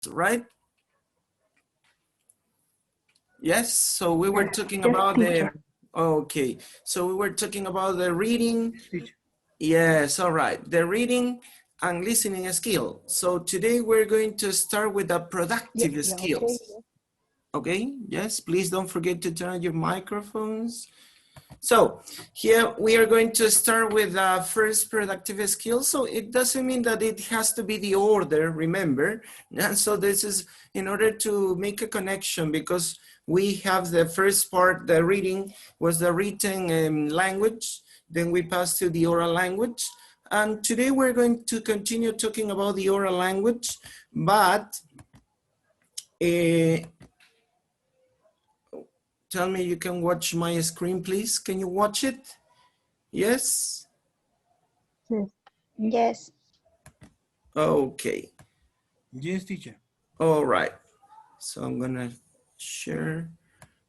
right? Yes, so we were talking Yes, about teacher. okay, so we were talking about the reading. Teacher. Yes, all right, the reading and listening skill. So today we're going to start with the productive skills. Okay, yes, please don't forget to turn on your microphones. So here we are going to start with the first productive skill. So it doesn't mean that it has to be the order, remember? And so this is in order to make a connection, because we have the first part, the reading was the written language. Then we pass to the oral language. And today we're going to continue talking about the oral language, but tell me you can watch my screen, please. Can you watch it? Yes? Yes. Okay. Yes, teacher. All right. So I'm gonna share.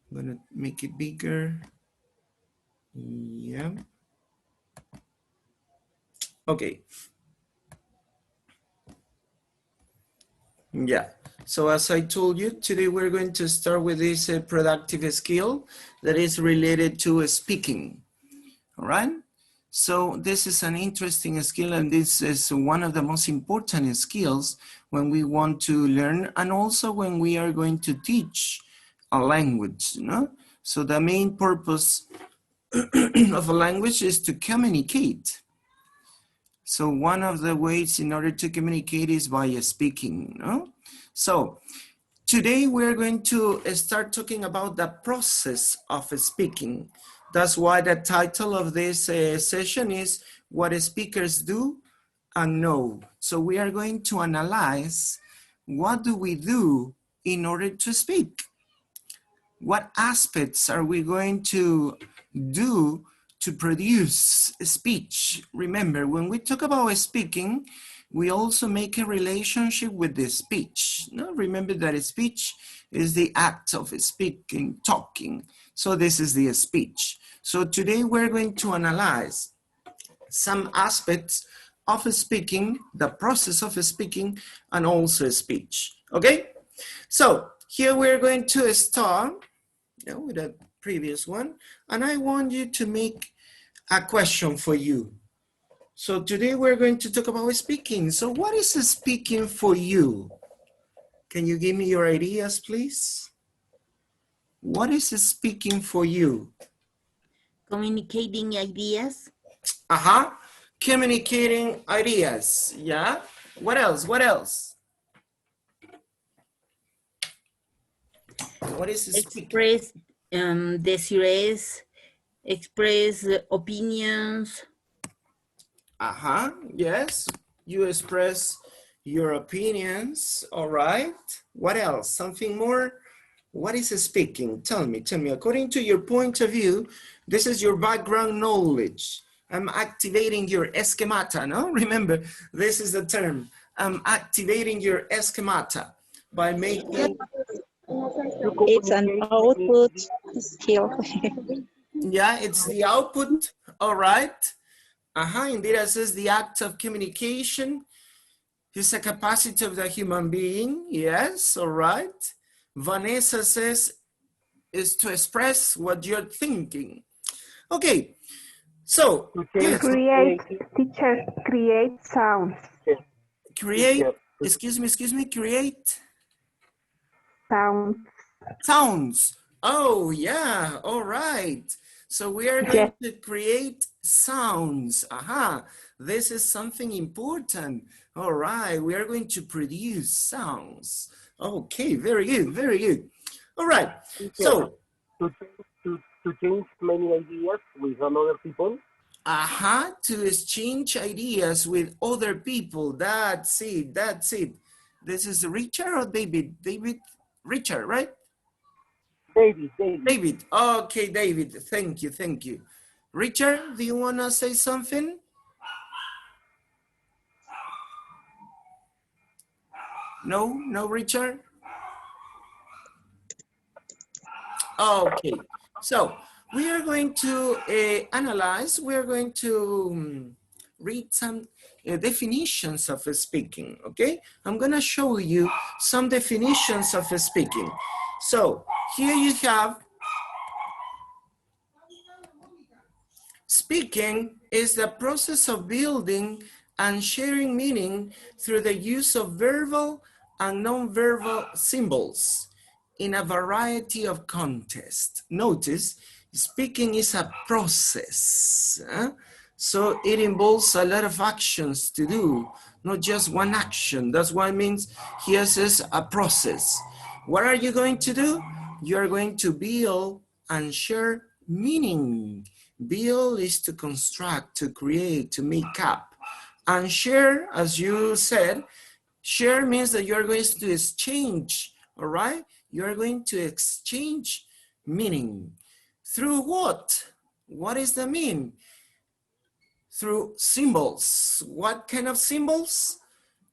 I'm gonna make it bigger. Yeah. Okay. Yeah. So as I told you, today we're going to start with this productive skill that is related to speaking. All right. So this is an interesting skill, and this is one of the most important skills when we want to learn, and also when we are going to teach a language, you know? So the main purpose of a language is to communicate. So one of the ways in order to communicate is by speaking, no? So today we're going to start talking about the process of speaking. That's why the title of this session is What Speakers Do and Know. So we are going to analyze what do we do in order to speak? What aspects are we going to do to produce speech? Remember, when we talk about speaking, we also make a relationship with the speech. No? Remember that speech is the act of speaking, talking. So this is the speech. So today we're going to analyze some aspects of speaking, the process of speaking, and also speech. Okay? So here we're going to start with the previous one, and I want you to make a question for you. So today we're going to talk about speaking. So what is speaking for you? Can you give me your ideas, please? What is speaking for you? Communicating ideas. Communicating ideas, yeah? What else? What else? What is speaking? Express desires, express opinions. Yes, you express your opinions, all right. What else? Something more? What is speaking? Tell me, according to your point of view, this is your background knowledge. I'm activating your schemata, no? Remember, this is the term. I'm activating your schemata by making... It's an output skill. Yeah, it's the output, all right. Indira says the act of communication is a capacity of the human being. Yes, all right. Vanessa says is to express what you're thinking. Okay, so yes. Create sounds. Create, excuse me, create Sounds. sounds. Oh yeah, all right. So we are going to create sounds. This is something important. All right, we are going to produce sounds. Okay, very good, very good. All right, so. To change many ideas with other people. To exchange ideas with other people. That's it, that's it. This is Richard or David? Richard, right? David, okay, David, thank you. Richard, do you wanna say something? No, Richard? Okay, so we are going to analyze, we're going to read some definitions of speaking, okay? I'm gonna show you some definitions of speaking. So here you have, speaking is the process of building and sharing meaning through the use of verbal and non-verbal symbols in a variety of contexts. Notice, speaking is a process. So it involves a lot of actions to do, not just one action. That's why it means here says a process. What are you going to do? You are going to build and share meaning. Build is to construct, to create, to make up. And share, as you said, share means that you're going to exchange, all right? You're going to exchange meaning. Through what? What is the mean? Through symbols. What kind of symbols?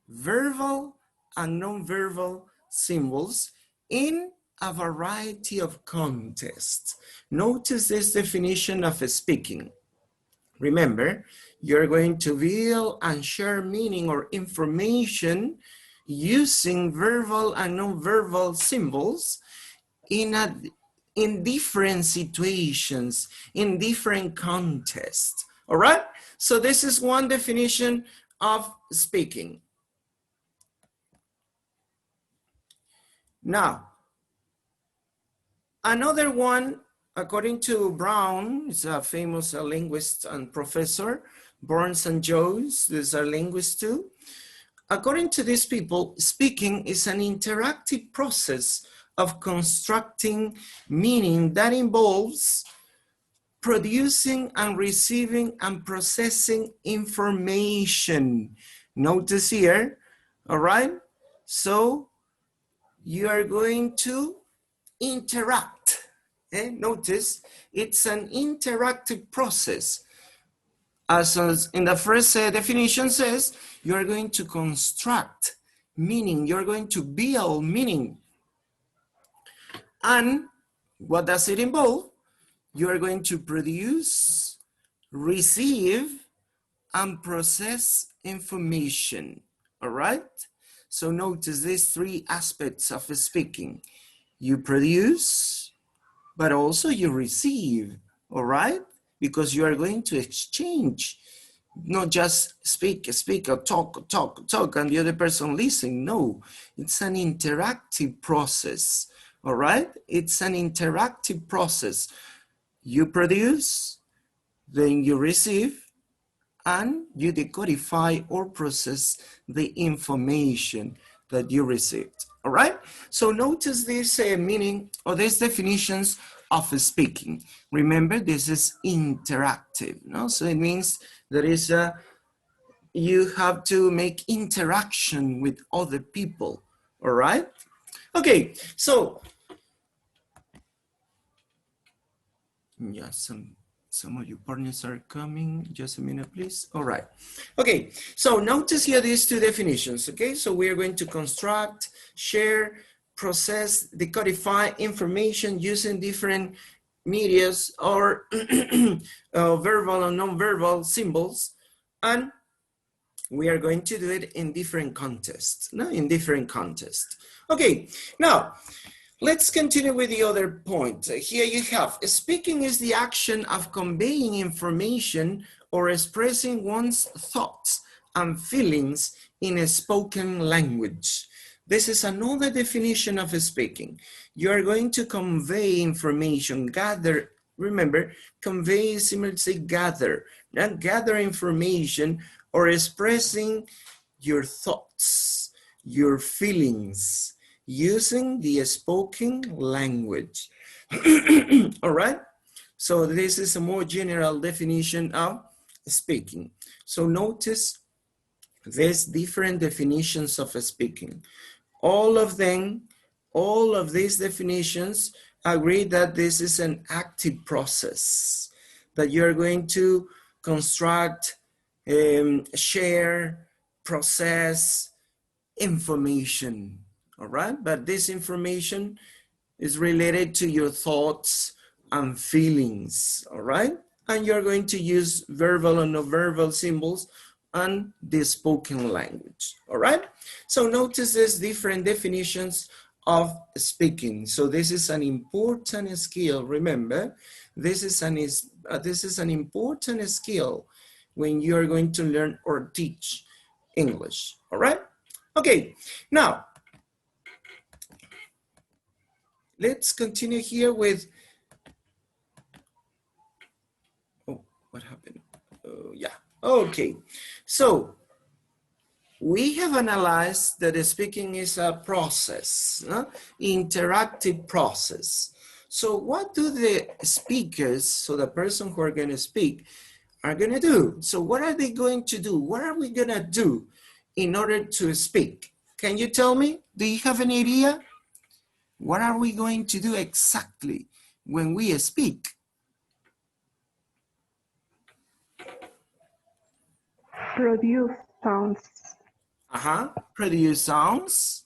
Verbal and non-verbal symbols in a variety of contexts. Notice this definition of speaking. Remember, you're going to build and share meaning or information using verbal and non-verbal symbols in different situations, in different contexts. All right? So this is one definition of speaking. Now, another one, according to Brown, is a famous linguist and professor, Burns and Jones, these are linguists too. According to these people, speaking is an interactive process of constructing meaning that involves producing and receiving and processing information. Notice here, all right? So you are going to interact. Notice it's an interactive process. As in the first definition says, you're going to construct meaning, you're going to build meaning. And what does it involve? You're going to produce, receive, and process information, all right? So notice these three aspects of speaking. You produce, but also you receive, all right? Because you are going to exchange, not just speak or talk, and the other person listen. No, it's an interactive process, all right? It's an interactive process. You produce, then you receive, and you decodify or process the information that you received, all right? So notice this meaning or these definitions of speaking. Remember, this is interactive, no? So it means there is you have to make interaction with other people, all right? Okay, so, yeah, some of your partners are coming. Just a minute, please. All right. Okay, so notice here these two definitions, okay? So we are going to construct, share, process, decodify information using different medias or verbal and non-verbal symbols. And we are going to do it in different contexts, no? In different contexts. Okay, now, let's continue with the other point. Here you have, speaking is the action of conveying information or expressing one's thoughts and feelings in a spoken language. This is another definition of speaking. You are going to convey information, gather, remember, convey is similar to say gather, not gather information or expressing your thoughts, your feelings, using the spoken language. All right? So this is a more general definition of speaking. So notice there's different definitions of speaking. All of them, all of these definitions agree that this is an active process, that you're going to construct, share, process information. All right, but this information is related to your thoughts and feelings, all right? and you're going to use verbal and non-verbal symbols on the spoken language, all right? So notice there's different definitions of speaking. So this is an important skill, remember, this is an important skill when you're going to learn or teach English, all right? Okay, now, let's continue here with, oh, what happened? Yeah, okay. So, we have analyzed that speaking is a process, interactive process. So what do the speakers, so the person who are going to speak, are going to do? So what are they going to do? What are we going to do in order to speak? Can you tell me? Do you have an idea? What are we going to do exactly when we speak? Produce sounds. Produce sounds.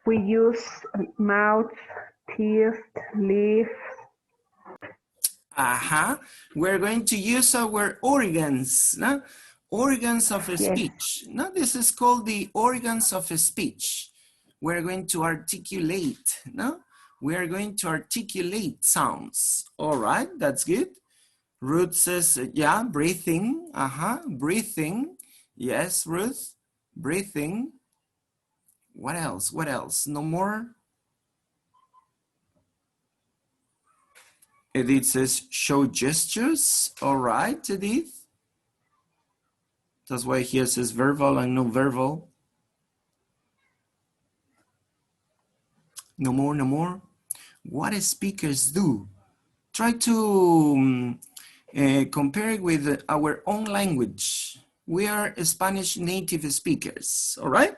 We use mouth, teeth, lips. We're going to use our organs, no? Organs of speech. No, this is called the organs of speech. We're going to articulate, no? We are going to articulate sounds. All right, that's good. Ruth says, yeah, breathing. Breathing. Yes, Ruth, breathing. What else? What else? No more? Edith says, show gestures. All right, Edith. That's why here says verbal and non-verbal. No more, no more. What speakers do? Try to compare it with our own language. We are Spanish native speakers, all right?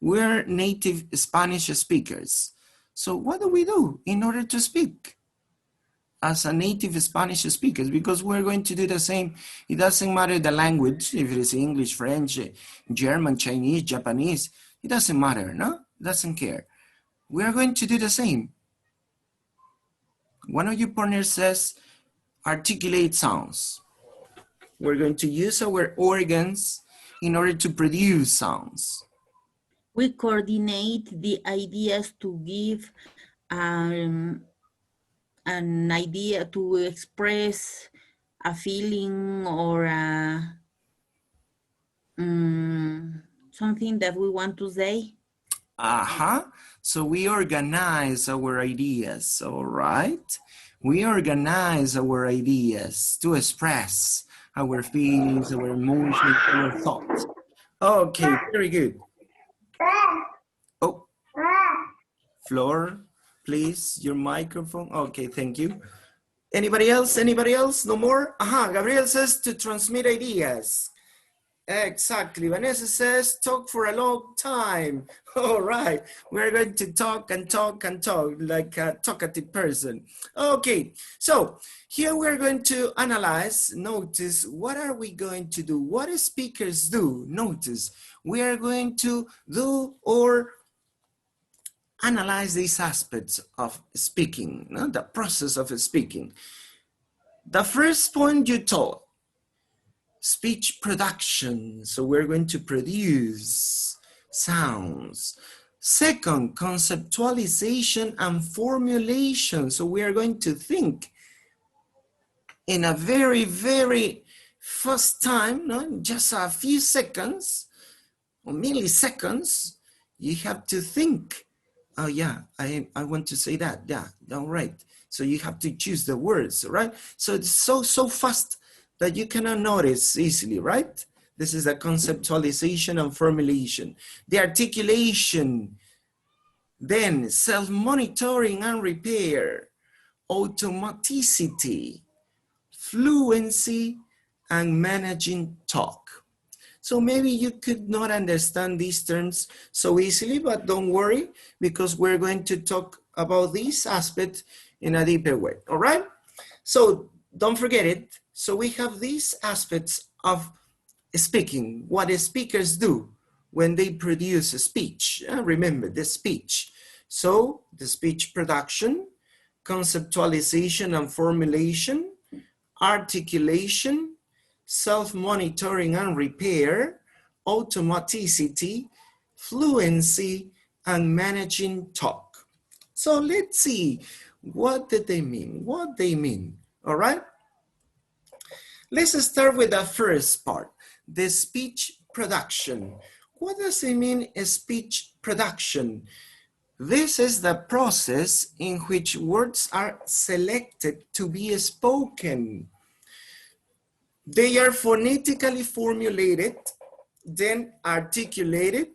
We're native Spanish speakers. So what do we do in order to speak as a native Spanish speakers? Because we're going to do the same. It doesn't matter the language, if it is English, French, German, Chinese, Japanese, it doesn't matter, no? It doesn't care. We are going to do the same. One of your partners says, articulate sounds. We're going to use our organs in order to produce sounds. We coordinate the ideas to give an idea, to express a feeling or something that we want to say. So we organize our ideas, all right? We organize our ideas to express our feelings, our emotions, our thoughts. Okay, very good. Oh, Flor, please, your microphone. Okay, thank you. Anybody else? Anybody else? No more? Gabriel says to transmit ideas. Exactly. Vanessa says talk for a long time. All right. We're going to talk and talk and talk like a talkative person. Okay. So here we're going to analyze. Notice, what are we going to do? What do speakers do? Notice, we are going to do or analyze these aspects of speaking, no? The process of speaking. The first point you told, speech production. So we're going to produce sounds. Second, conceptualization and formulation. So we are going to think in a very, very fast time, no? In just a few seconds or milliseconds, you have to think. Oh yeah, I want to say that. Yeah, all right. So you have to choose the words, right? So it's so fast that you cannot notice easily, right? This is the conceptualization and formulation. The articulation, then self-monitoring and repair, automaticity, fluency, and managing talk. So maybe you could not understand these terms so easily, but don't worry, because we're going to talk about these aspects in a deeper way, all right? So don't forget it. So we have these aspects of speaking, what the speakers do when they produce a speech. Remember the speech. So the speech production, conceptualization and formulation, articulation, self-monitoring and repair, automaticity, fluency, and managing talk. So let's see, what did they mean? What they mean, all right? Let's start with the first part, the speech production. What does it mean, speech production? This is the process in which words are selected to be spoken. They are phonetically formulated, then articulated,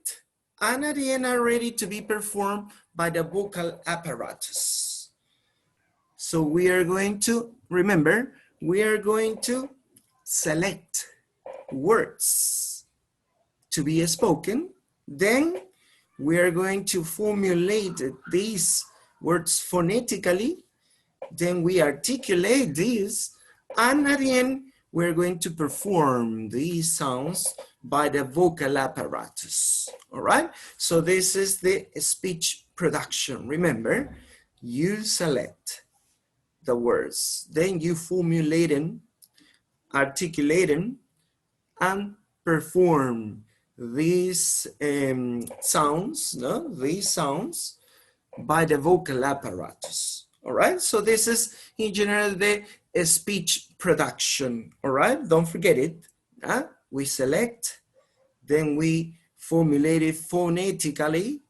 and at the end are ready to be performed by the vocal apparatus. So we are going to, remember, we are going to select words to be spoken, then we are going to formulate these words phonetically, then we articulate these, and at the end, we're going to perform these sounds by the vocal apparatus, all right? So this is the speech production. Remember, you select the words, then you formulate them, articulate them, and perform these sounds, no? These sounds by the vocal apparatus, all right? So this is, in general, the speech production, all right? Don't forget it. We select, then we formulate it phonetically,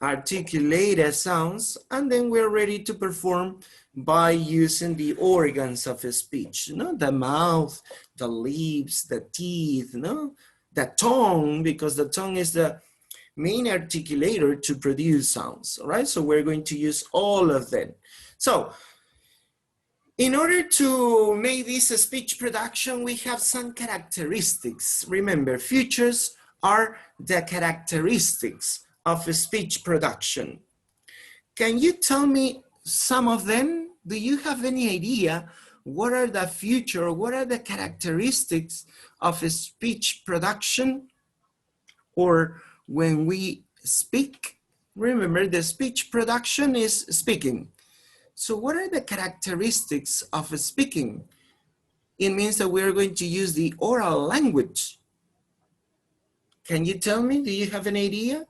articulate the sounds, and then we're ready to perform by using the organs of speech, you know, the mouth, the lips, the teeth, you know, the tongue, because the tongue is the main articulator to produce sounds, all right? So we're going to use all of them. So in order to make this a speech production, we have some characteristics. Remember, features are the characteristics of a speech production. Can you tell me some of them? Do you have any idea what are the features, what are the characteristics of a speech production? Or when we speak, remember the speech production is speaking. So what are the characteristics of speaking? It means that we're going to use the oral language. Can you tell me, do you have an idea?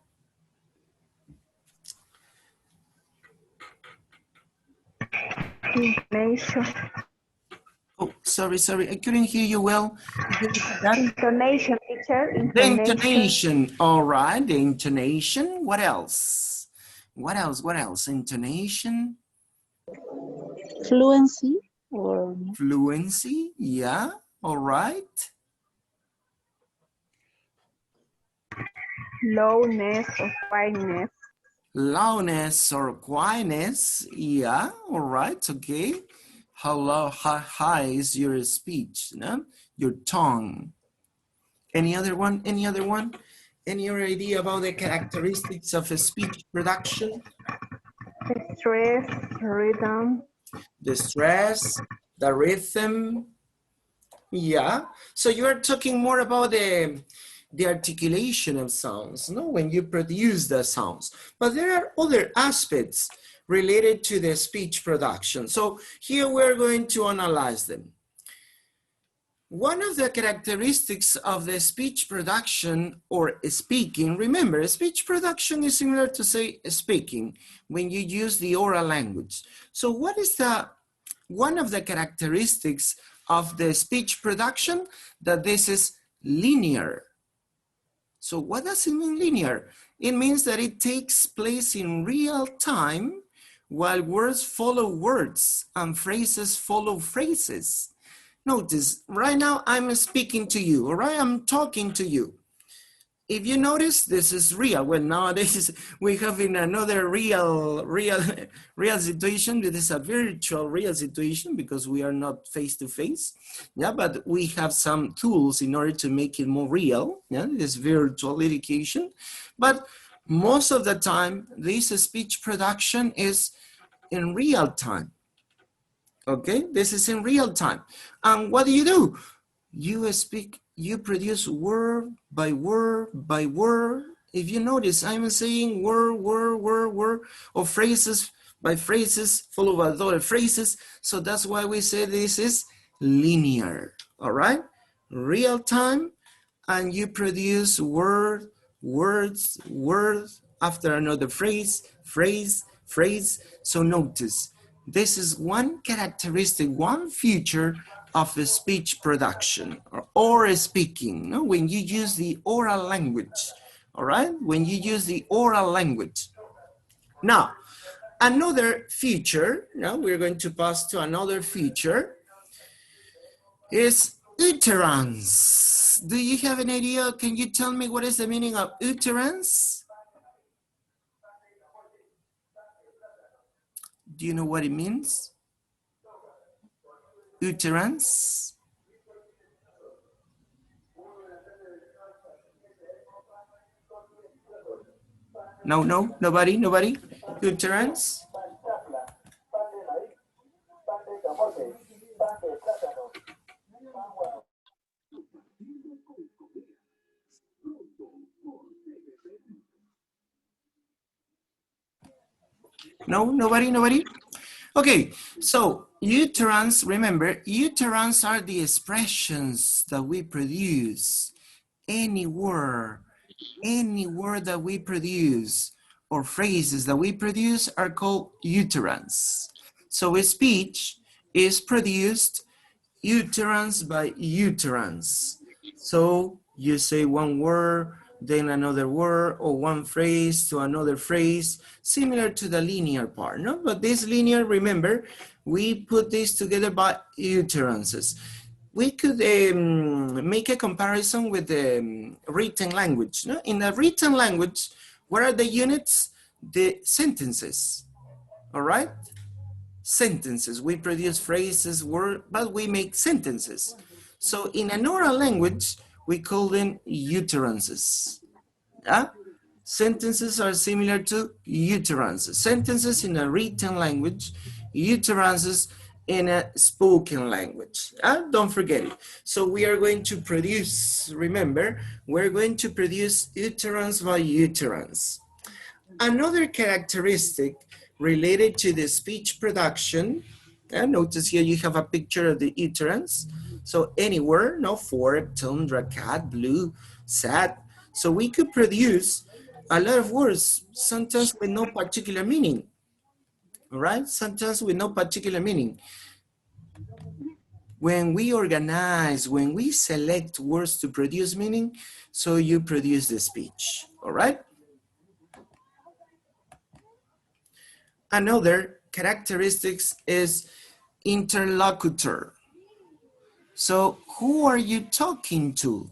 Intonation. Oh, sorry, I couldn't hear you well. Intonation, teacher. The intonation, all right, the intonation. What else? What else? Intonation. Fluency or Fluency, yeah, all right. Loudness or quietness. Loudness or quietness, yeah, all right, okay. How low, how high is your speech, no? Your tongue. Any other one, any other one? Any other idea about the characteristics of a speech production? Stress, rhythm. The stress, the rhythm, yeah. So you are talking more about the articulation of sounds, no? When you produce the sounds. But there are other aspects related to the speech production. So here we're going to analyze them. One of the characteristics of the speech production or speaking, remember, speech production is similar to say speaking when you use the oral language. So what is one of the characteristics of the speech production? That this is linear. So what does it mean linear? It means that it takes place in real time while words follow words and phrases follow phrases. Notice, right now I'm speaking to you, all right? I'm talking to you. If you notice, this is real. Well, nowadays we have in another real situation. This is a virtual real situation because we are not face to face. Yeah, but we have some tools in order to make it more real. Yeah, this virtual education. But most of the time, this speech production is in real time. Okay, this is in real time. And what do? You speak, you produce word by word by word. If you notice, I'm saying word, or phrases by phrases, followed by other phrases. So that's why we say this is linear, all right? Real time, and you produce word, words, word after another phrase, phrase, phrase. So notice, this is one characteristic, one feature of the speech production or speaking, no? When you use the oral language, all right? When you use the oral language. Now, another feature, now we're going to pass to another feature, is utterance. Do you have an idea? Can you tell me what is the meaning of utterance? Do you know what it means? Utterance? No, nobody? Utterance? No, nobody? Okay, so utterance, remember, utterance are the expressions that we produce. Any word that we produce or phrases that we produce are called utterance. So a speech is produced utterance by utterance. So you say one word, then another word, or one phrase to another phrase, similar to the linear part, no? But this linear, remember, we put this together by utterances. We could make a comparison with the written language. No? In the written language, what are the units? The sentences, all right? Sentences. We produce phrases, words, but we make sentences. So in an oral language, we call them utterances. Yeah? Sentences are similar to utterances. Sentences in a written language, utterances in a spoken language. Don't forget it. So we are going to produce, remember, we're going to produce utterance by utterance. Another characteristic related to the speech production, notice here you have a picture of the utterance. So anywhere, no, fork, tundra, cat, blue, sad. So we could produce a lot of words, sometimes with no particular meaning, all right? Sometimes with no particular meaning. When we organize, when we select words to produce meaning, so you produce the speech, all right? Another characteristics is interlocutor. So who are you talking to?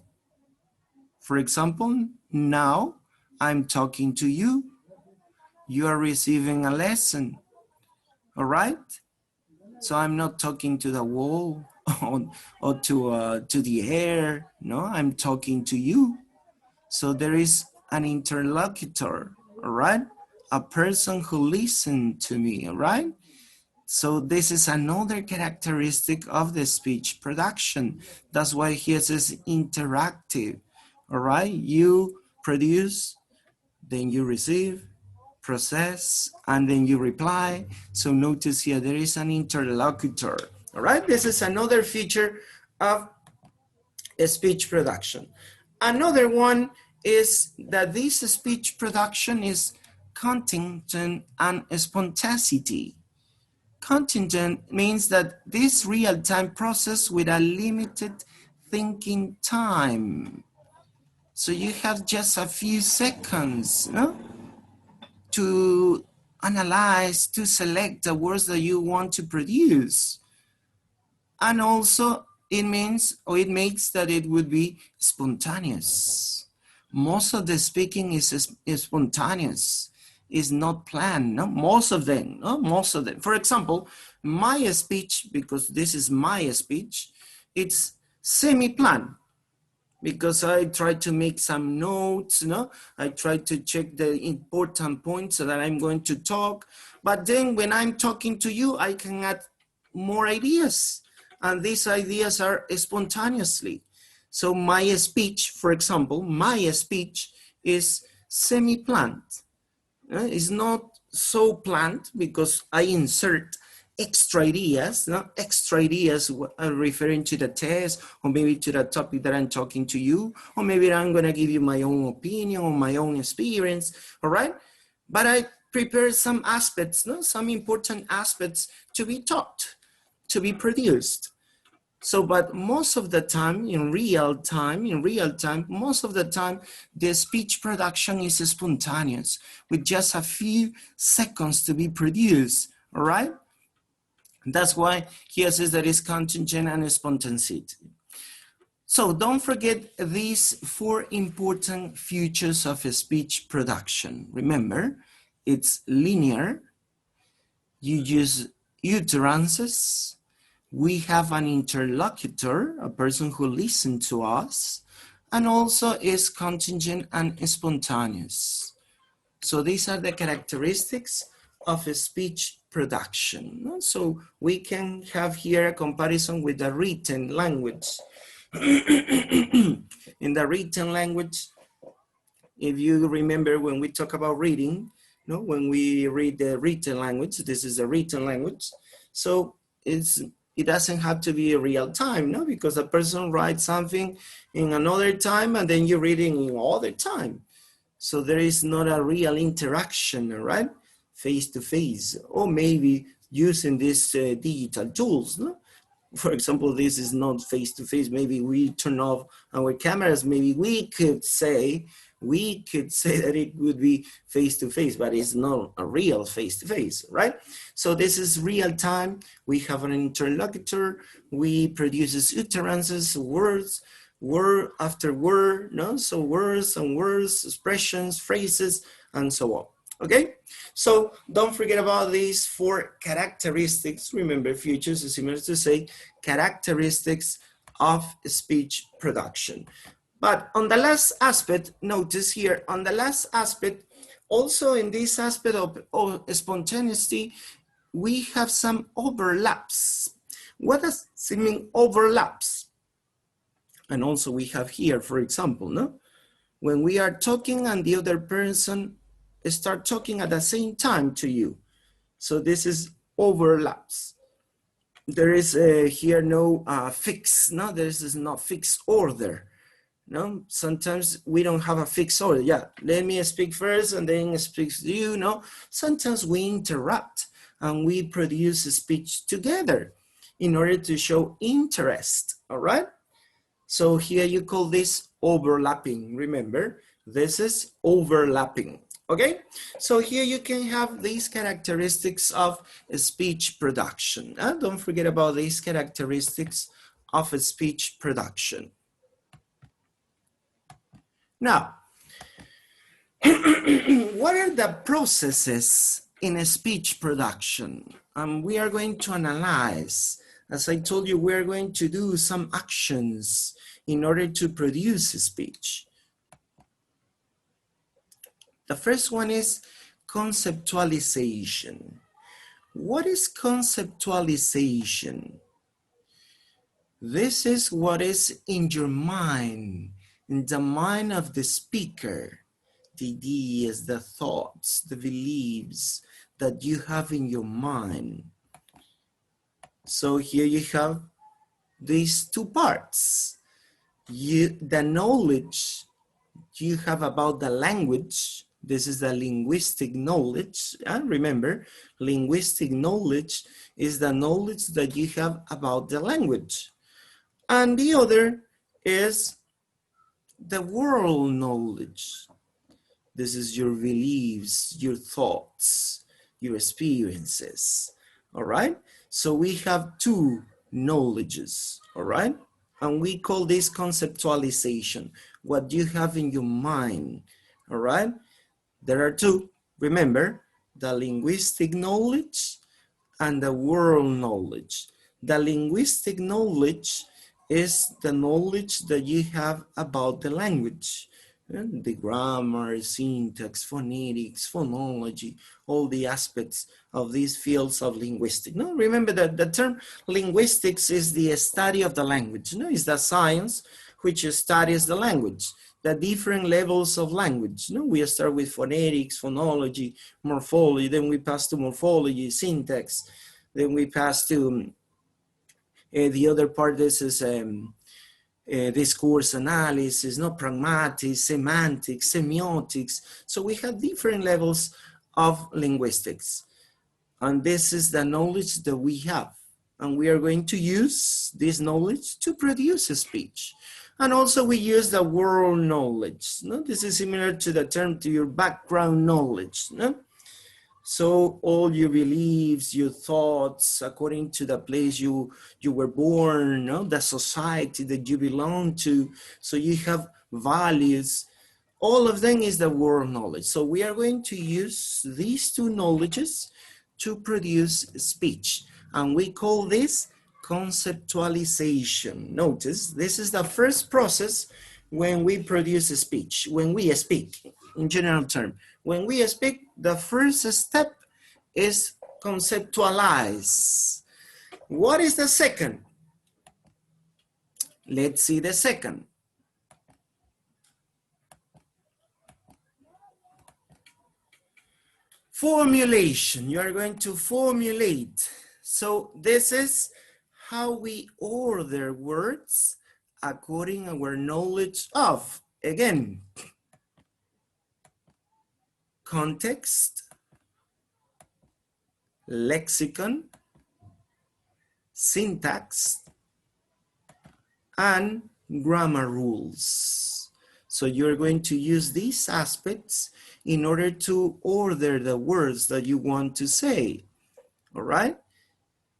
For example, now I'm talking to you. You are receiving a lesson, all right? So I'm not talking to the wall or to the air. No, I'm talking to you. So there is an interlocutor, all right? A person who listened to me, all right? So this is another characteristic of the speech production. That's why here it says interactive, all right? You produce, then you receive, process, and then you reply. So notice here, there is an interlocutor, all right? This is another feature of a speech production. Another one is that this speech production is contingent and spontaneity. Contingent means that this real-time process with a limited thinking time. So you have just a few seconds, no? To analyze, to select the words that you want to produce. And also it means, or it makes that it would be spontaneous. Most of the speaking is spontaneous, is not planned, no? Most of them, no? Most of them. For example, my speech, because this is my speech, it's semi-planned, because I try to make some notes, no? I try to check the important points that I'm going to talk. But then when I'm talking to you, I can add more ideas. And these ideas are spontaneously. So my speech, for example, my speech is semi-planned, It's not so planned because I insert extra ideas, extra ideas referring to the test or maybe to the topic that I'm talking to you, or maybe I'm gonna give you my own opinion or my own experience, all right? But I prepare some aspects, some important aspects to be taught, to be produced. So, but most of the time, in real time, most of the time, the speech production is spontaneous with just a few seconds to be produced, all right? That's why here says that it's contingent and spontaneity. So don't forget these 4 important features of a speech production. Remember, it's linear, you use utterances, we have an interlocutor, a person who listens to us, and also is contingent and spontaneous. So these are the characteristics of a speech production. So we can have here a comparison with the written language. In the written language, if you remember when we talk about reading, when we read the written language, this is the written language. So it doesn't have to be real time, because a person writes something in another time and then you're reading in other time. So there is not a real interaction, right? Face to face, or maybe using these digital tools, For example, this is not face to face. Maybe we turn off our cameras. Maybe we could say that it would be face to face, but it's not a real face to face, right? So this is real time. We have an interlocutor. We produce utterances, words, word after word, So words and words, expressions, phrases, and so on. Okay, so don't forget about these 4 characteristics. Remember, features is similar to say characteristics of speech production. But on the last aspect, notice here, on the last aspect, also in this aspect of spontaneity, we have some overlaps. What does it mean, overlaps? And also we have here, for example, when we are talking and the other person start talking at the same time to you. So this is overlaps. There is here no fix, there is no fixed order. Sometimes we don't have a fixed order. Yeah, let me speak first and then speak to you. Sometimes we interrupt and we produce a speech together in order to show interest, all right? So here you call this overlapping. Remember, this is overlapping. Okay, so here you can have these characteristics of speech production. Don't forget about these characteristics of a speech production. Now, what are the processes in a speech production? We are going to analyze. As I told you, we're going to do some actions in order to produce a speech. The first one is conceptualization. What is conceptualization? This is what is in your mind, in the mind of the speaker, the ideas, the thoughts, the beliefs that you have in your mind. So here you have these 2 parts. The knowledge you have about the language. This is the linguistic knowledge. And remember, linguistic knowledge is the knowledge that you have about the language. And the other is the world knowledge. This is your beliefs, your thoughts, your experiences, all right? So we have 2 knowledges, all right? And we call this conceptualization, what you have in your mind, all right? There are 2, remember, the linguistic knowledge and the world knowledge. The linguistic knowledge is the knowledge that you have about the language. The grammar, syntax, phonetics, phonology, all the aspects of these fields of linguistics. No, remember that the term linguistics is the study of the language. It's the science which studies the language. the different levels of language. No, we start with phonetics, phonology, morphology, then we pass to morphology, syntax, then we pass to the other part. This is discourse analysis, no, pragmatics, semantics, semiotics. So we have different levels of linguistics. And this is the knowledge that we have. And we are going to use this knowledge to produce a speech. And also we use the world knowledge. No? This is similar to the term to your background knowledge. No? So all your beliefs, your thoughts, according to the place you were born, no? The society that you belong to. So you have values. All of them is the world knowledge. So we are going to use these two knowledges to produce speech. And we call this conceptualization. Notice, this is the first process when we produce a speech, when we speak, in general term. When we speak, the first step is conceptualize. What is the second? Let's see the second. Formulation. You are going to formulate. So this is how we order words according to our knowledge of, again, context, lexicon, syntax, and grammar rules. So you're going to use these aspects in order to order the words that you want to say, all right?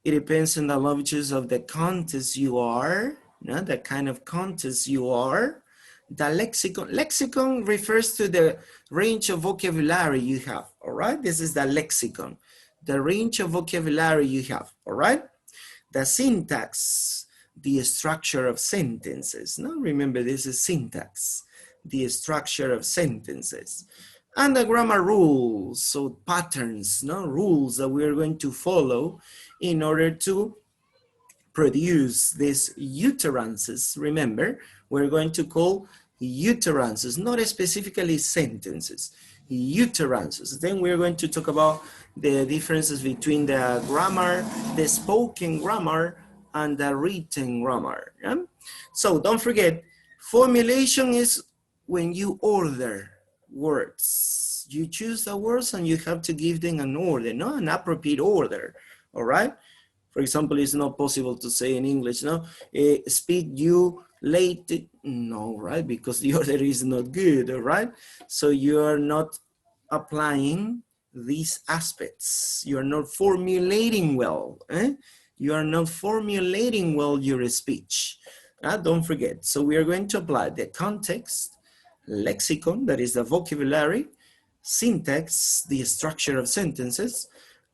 It depends on the languages of the context you are, you know, the kind of context you are. The lexicon, lexicon refers to the range of vocabulary you have, all right? This is the lexicon, the range of vocabulary you have, all right? The syntax, the structure of sentences. No, remember this is syntax, the structure of sentences. And the grammar rules, so patterns, no, rules that we're going to follow in order to produce these utterances. Remember, we're going to call utterances, not specifically sentences, utterances. Then we're going to talk about the differences between the grammar, the spoken grammar, and the written grammar. Yeah? So don't forget, formulation is when you order words. You choose the words and you have to give them an order, no, an appropriate order, all right? For example, it's not possible to say in English, no, speak you late, no, right? Because the order is not good, all right? So you are not applying these aspects. You are not formulating well, You are not formulating well your speech. Don't forget. So we are going to apply the context, lexicon, that is the vocabulary, syntax, the structure of sentences,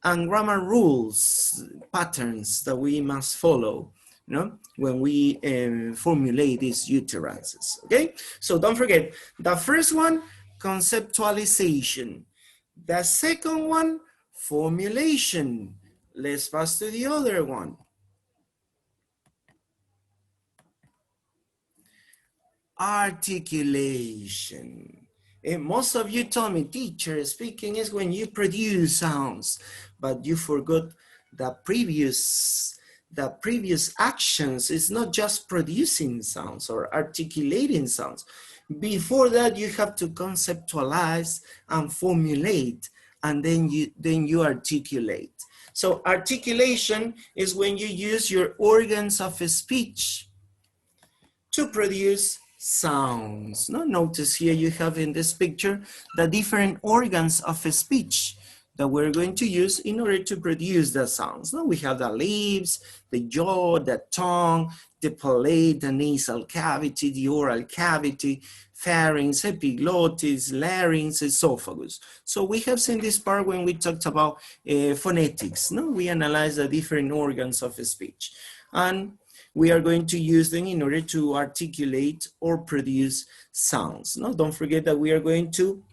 and grammar rules, patterns that we must follow, you know, when we formulate these utterances, okay? So don't forget, the first one, conceptualization. The second one, formulation. Let's pass to the other one. Articulation. And most of you told me, teacher, speaking is when you produce sounds, but you forgot the previous actions. It's not just producing sounds or articulating sounds. Before that, you have to conceptualize and formulate, and then you articulate. So articulation is when you use your organs of speech to produce sounds. Now notice here you have in this picture the different organs of speech that we're going to use in order to produce the sounds. Now we have the lips, the jaw, the tongue, the palate, the nasal cavity, the oral cavity, pharynx, epiglottis, larynx, esophagus. So we have seen this part when we talked about phonetics. No? We analyze the different organs of speech. And we are going to use them in order to articulate or produce sounds. No, don't forget that we are going to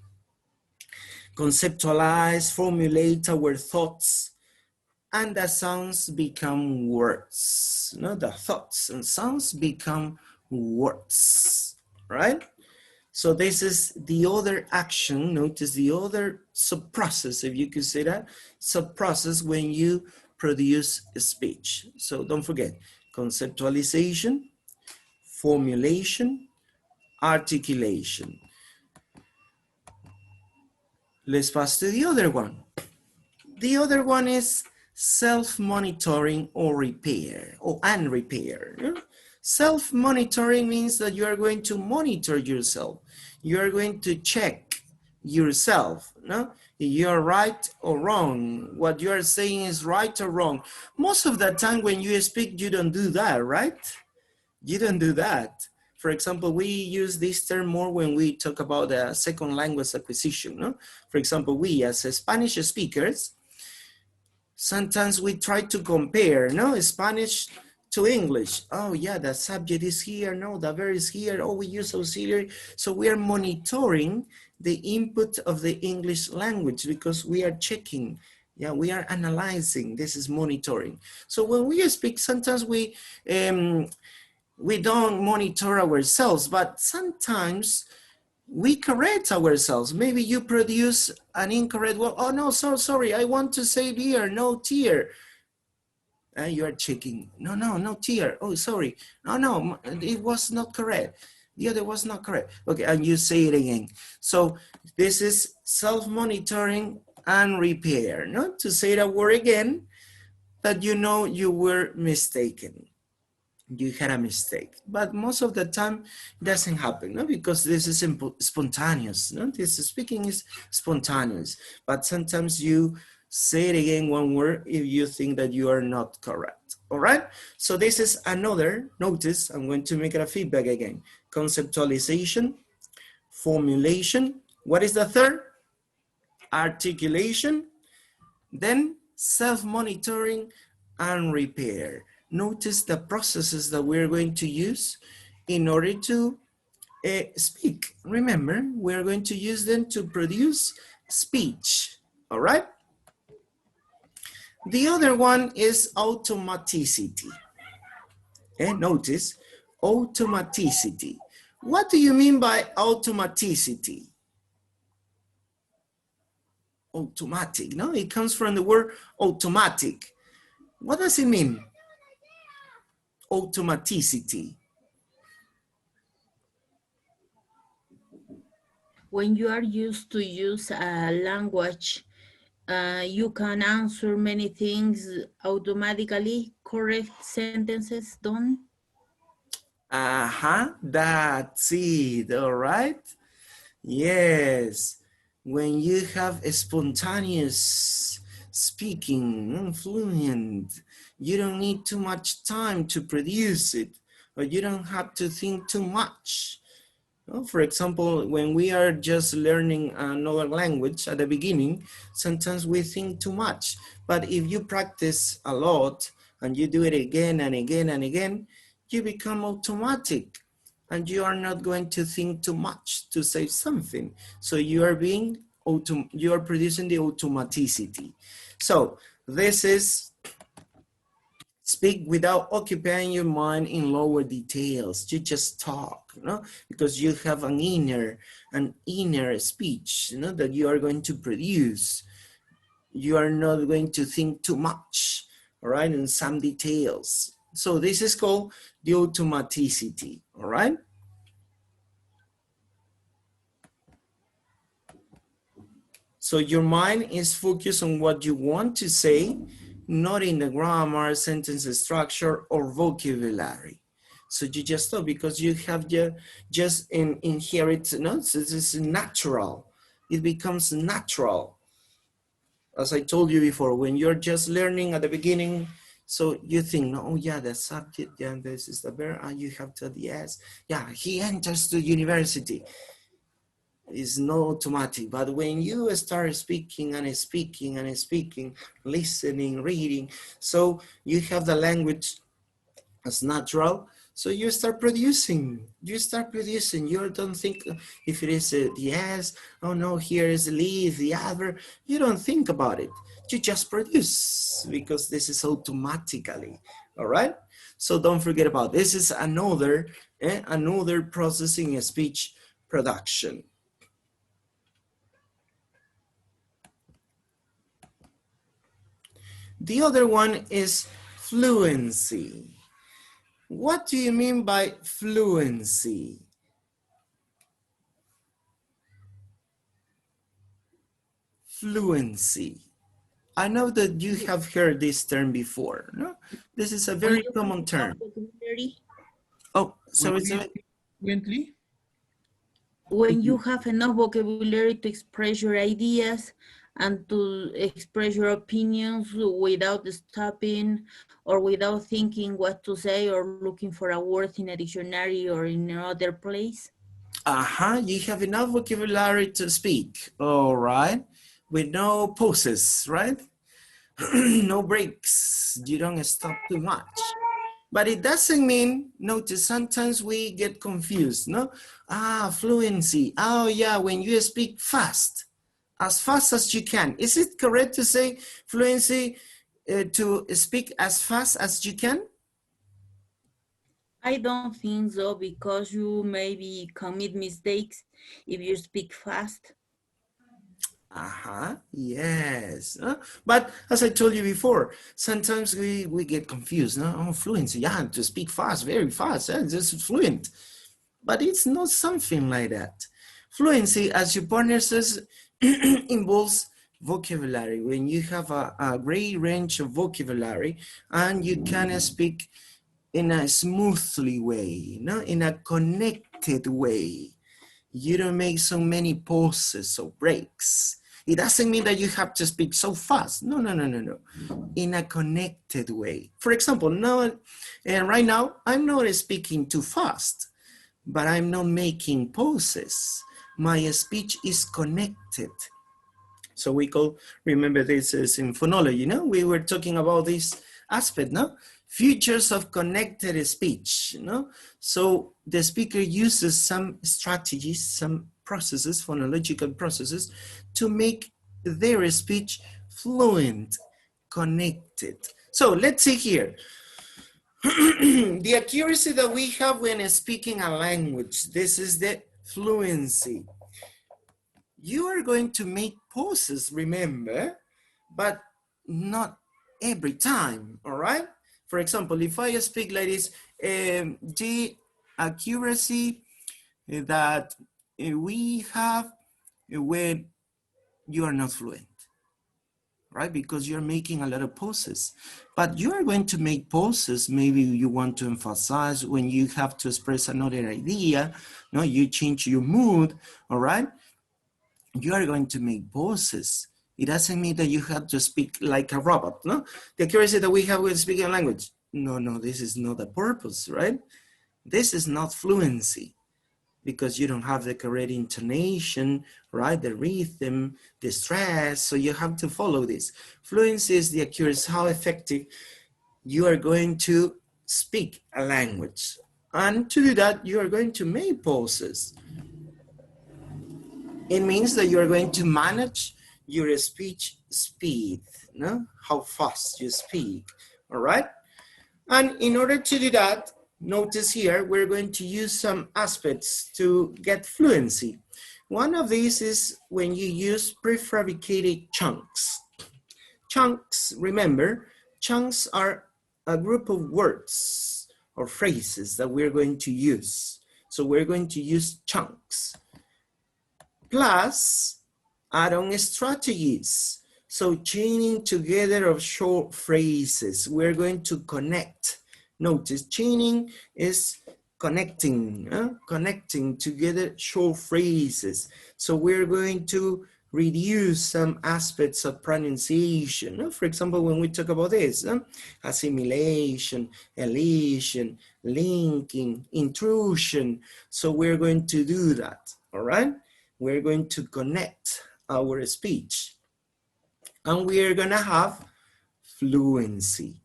conceptualize, formulate our thoughts, and the sounds become words. No, the thoughts and sounds become words, right? So this is the other action. Notice the other sub-process, if you could say that, sub-process when you produce a speech. So don't forget, conceptualization, formulation, articulation. Let's pass to the other one. The other one is self-monitoring or repair, and repair. Self-monitoring means that you are going to monitor yourself. You are going to check yourself, no? If you are right or wrong, what you are saying is right or wrong. Most of the time when you speak, you don't do that, right? You don't do that. For example, we use this term more when we talk about a second language acquisition, no? For example, we as Spanish speakers, sometimes we try to compare, no, Spanish to English. Oh yeah, the subject is here, no, the verb is here, oh, we use auxiliary. So we are monitoring the input of the English language because we are checking, yeah, we are analyzing, this is monitoring. So when we speak, sometimes we don't monitor ourselves, but sometimes we correct ourselves. Maybe you produce an incorrect word. Oh no, so sorry, I want to say beer, no tear. You are checking, no tear. Oh, sorry, no, it was not correct. The other was not correct. Okay, and you say it again. So this is self-monitoring and repair. Not to say that word again, that you know you were mistaken. You had a mistake, but most of the time it doesn't happen, no? Because this is spontaneous, no? This speaking is spontaneous, but sometimes you say it again one word if you think that you are not correct, all right? So this is another, notice, I'm going to make it a feedback again. Conceptualization, formulation, what is the third? Articulation, then self-monitoring and repair. Notice the processes that we're going to use in order to speak. Remember, we're going to use them to produce speech, all right? The other one is automaticity. Notice, automaticity. What do you mean by automaticity? Automatic, no? It comes from the word automatic. What does it mean? Automaticity. When you are used to use a language, you can answer many things automatically, correct sentences done. That's it, all right? Yes, when you have a spontaneous speaking, fluent, you don't need too much time to produce it, or you don't have to think too much. For example, when we are just learning another language at the beginning, sometimes we think too much. But if you practice a lot and you do it again and again and again, you become automatic and you are not going to think too much to say something. So you are producing the automaticity. So this is speak without occupying your mind in lower details. You just talk, you know, because you have an inner speech, you know, that you are going to produce. You are not going to think too much, all right, in some details. So this is called the automaticity, all right? So your mind is focused on what you want to say, not in the grammar, sentence structure, or vocabulary. So you just stop because you have just inherit, no? So this is natural. It becomes natural. As I told you before, when you're just learning at the beginning, so you think, oh yeah, the subject, yeah, this is the verb, and you have to, yes, yeah, he enters the university. Is not automatic, but when you start speaking and speaking and speaking, listening, reading, so you have the language as natural, so you start producing, you don't think if it is a yes, oh no, here is leave, the other, you don't think about it, you just produce, because this is automatically, all right? So don't forget about this is another processing speech production. The other one is fluency. What do you mean by fluency? Fluency. I know that you have heard this term before, no? This is a very common term. Oh, sorry. Fluently? When you have enough vocabulary to express your ideas and to express your opinions without stopping or without thinking what to say or looking for a word in a dictionary or in another place. You have enough vocabulary to speak, all right? With no pauses, right? No breaks, you don't stop too much. But it doesn't mean, notice, sometimes we get confused, no? Fluency, oh yeah, when you speak fast as you can. Is it correct to say fluency to speak as fast as you can? I don't think so, because you maybe commit mistakes if you speak fast. Yes. But as I told you before, sometimes we get confused. No? Oh, fluency, yeah, to speak fast, very fast, just fluent. But it's not something like that. Fluency, as your partner says, involves vocabulary. When you have a great range of vocabulary and you can speak in a smoothly way, no? In a connected way. You don't make so many pauses or breaks. It doesn't mean that you have to speak so fast. No. In a connected way. For example, right now, I'm not speaking too fast, but I'm not making pauses. My speech is connected. So we remember this is in phonology, no? We were talking about this aspect, no? Features of connected speech, no? So the speaker uses some strategies, some processes, phonological processes, to make their speech fluent, connected. So let's see here. The accuracy that we have when speaking a language, this is the fluency. You are going to make pauses, remember, but not every time, all right? For example, if I speak like this, the accuracy that we have when you are not fluent, right? Because you're making a lot of pauses, but you are going to make pauses. Maybe you want to emphasize when you have to express another idea, no, you change your mood, all right? You are going to make pauses. It doesn't mean that you have to speak like a robot, no? The accuracy that we have with speaking a language. No, this is not the purpose, right? This is not fluency because you don't have the correct intonation, right? The rhythm, the stress, so you have to follow this. Fluency is the accuracy, how effective you are going to speak a language. And to do that, you are going to make pauses. It means that you are going to manage your speech speed, no? How fast you speak, all right? And in order to do that, notice here, we're going to use some aspects to get fluency. One of these is when you use prefabricated chunks. Chunks, remember, chunks are a group of words or phrases that we're going to use. So we're going to use chunks. Plus add-on strategies. So chaining together of short phrases, we're going to connect. Notice chaining is connecting together short phrases. So we're going to reduce some aspects of pronunciation. For example, when we talk about this, assimilation, elision, linking, intrusion. So we're going to do that, all right? We're going to connect our speech and we're gonna have fluency.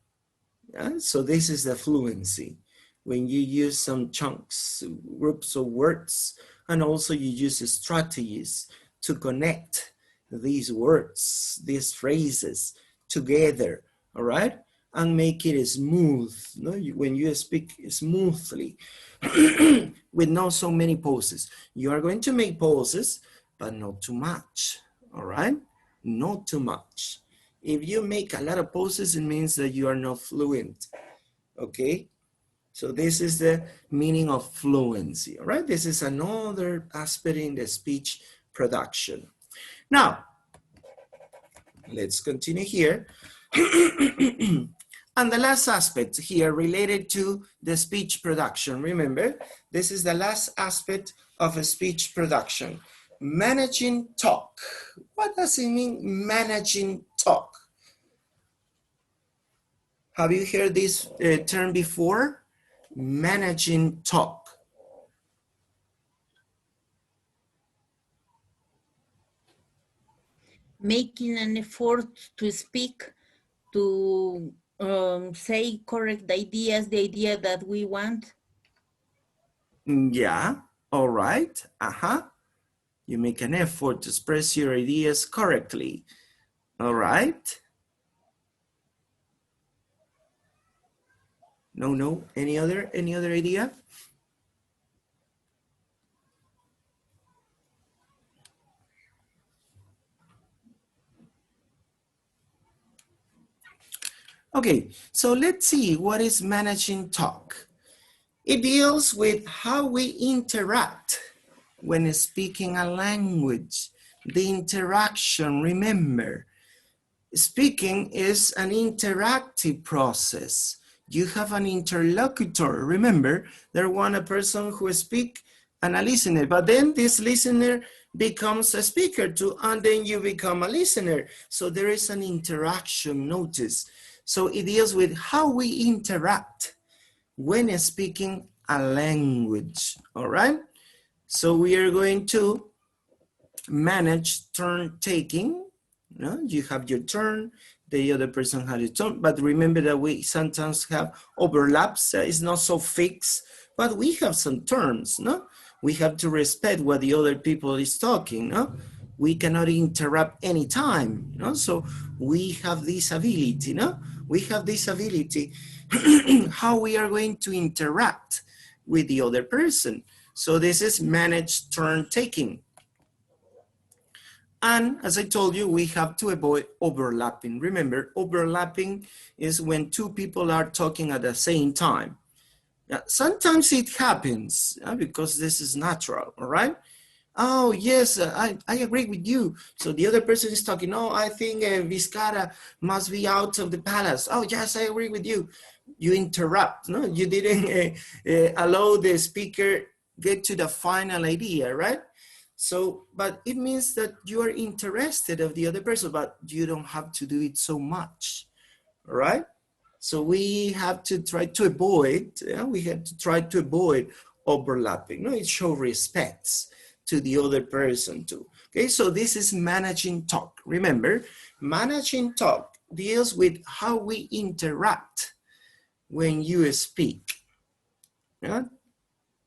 Yeah? So this is the fluency. When you use some chunks, groups of words, and also you use strategies to connect these words, these phrases together, all right? and make it smooth. No? When you speak smoothly, with not so many pauses. You are going to make pauses, but not too much, all right? Not too much. If you make a lot of pauses, it means that you are not fluent, okay? So this is the meaning of fluency, all right? This is another aspect in the speech production. Now, let's continue here. And the last aspect here related to the speech production. Remember, this is the last aspect of a speech production. Managing talk. What does it mean, managing talk? Have you heard this term before? Managing talk. Making an effort to speak, to say correct ideas, the idea that we want. Yeah, all right. You make an effort to express your ideas correctly. All right. No, any other idea? Okay, so let's see what is managing talk. It deals with how we interact when speaking a language. The interaction, remember, speaking is an interactive process. You have an interlocutor. Remember, there one a person who speaks and a listener, but then this listener becomes a speaker too, and then you become a listener. So there is an interaction, notice. So it deals with how we interact when speaking a language, all right? So we are going to manage turn taking. You have your turn, the other person has a turn, but remember that we sometimes have overlaps. It's not so fixed, but we have some turns. No, we have to respect what the other people is talking. No, we cannot interrupt any time. No, so we have this ability. No, we have this ability how we are going to interact with the other person. So this is managed turn taking. And as I told you, we have to avoid overlapping. Remember, overlapping is when two people are talking at the same time. Sometimes it happens because this is natural, all right? Oh, yes, I agree with you. So the other person is talking, oh, I think Vizcara must be out of the palace. Oh, yes, I agree with you. You interrupt, no? You didn't allow the speaker get to the final idea, right? So, but it means that you are interested of the other person, but you don't have to do it so much, all right? So we have to try to avoid, overlapping. No, it shows respect to the other person too. Okay, so this is managing talk. Remember, managing talk deals with how we interact when you speak. Yeah?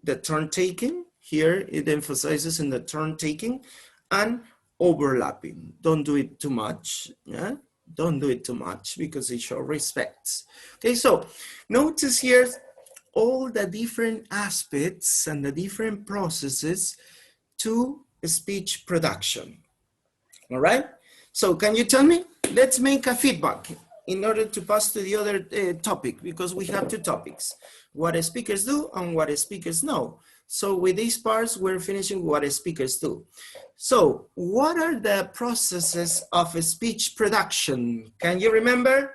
The turn taking, here it emphasizes in the turn taking, and overlapping. Don't do it too much. Yeah? Don't do it too much because it shows respect. Okay, so notice here all the different aspects and the different processes to speech production. All right? So can you tell me? Let's make a feedback in order to pass to the other topic, because we have two topics, what speakers do and what speakers know. So with these parts, we're finishing what speakers do. So what are the processes of a speech production? Can you remember?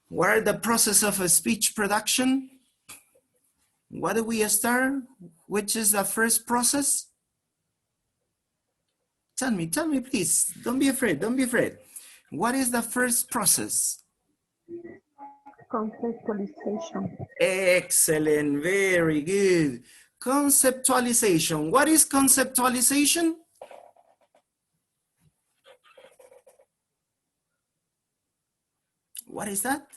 What are the process of a speech production? What do we start? Which is the first process? Tell me please. Don't be afraid, don't be afraid. What is the first process? Conceptualization. Excellent, very good. Conceptualization. What is conceptualization? What is that?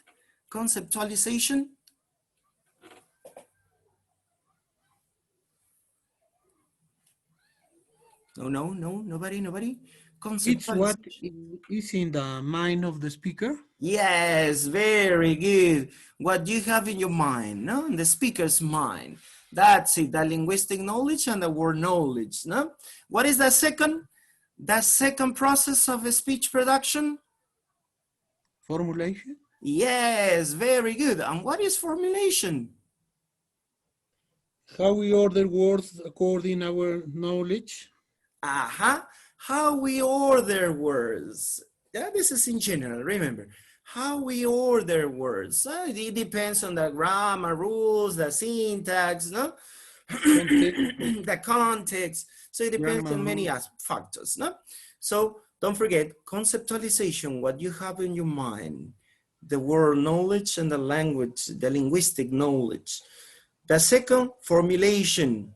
Conceptualization? No, no, no, nobody. It's what Conceptualization. is in the mind of the speaker. Yes, very good. What you have in your mind, no? In the speaker's mind. That's it, the linguistic knowledge and the word knowledge, no? What is the second? The second process of a speech production? Formulation. Yes, very good. And what is formulation? How we order words according our knowledge. Aha, how we order words. Yeah, this is in general, remember. How we order words. It depends on the grammar rules, the syntax, no? The context. So it depends on many factors, no? So don't forget, conceptualization, what you have in your mind, the word knowledge and the language, the linguistic knowledge. The second, formulation,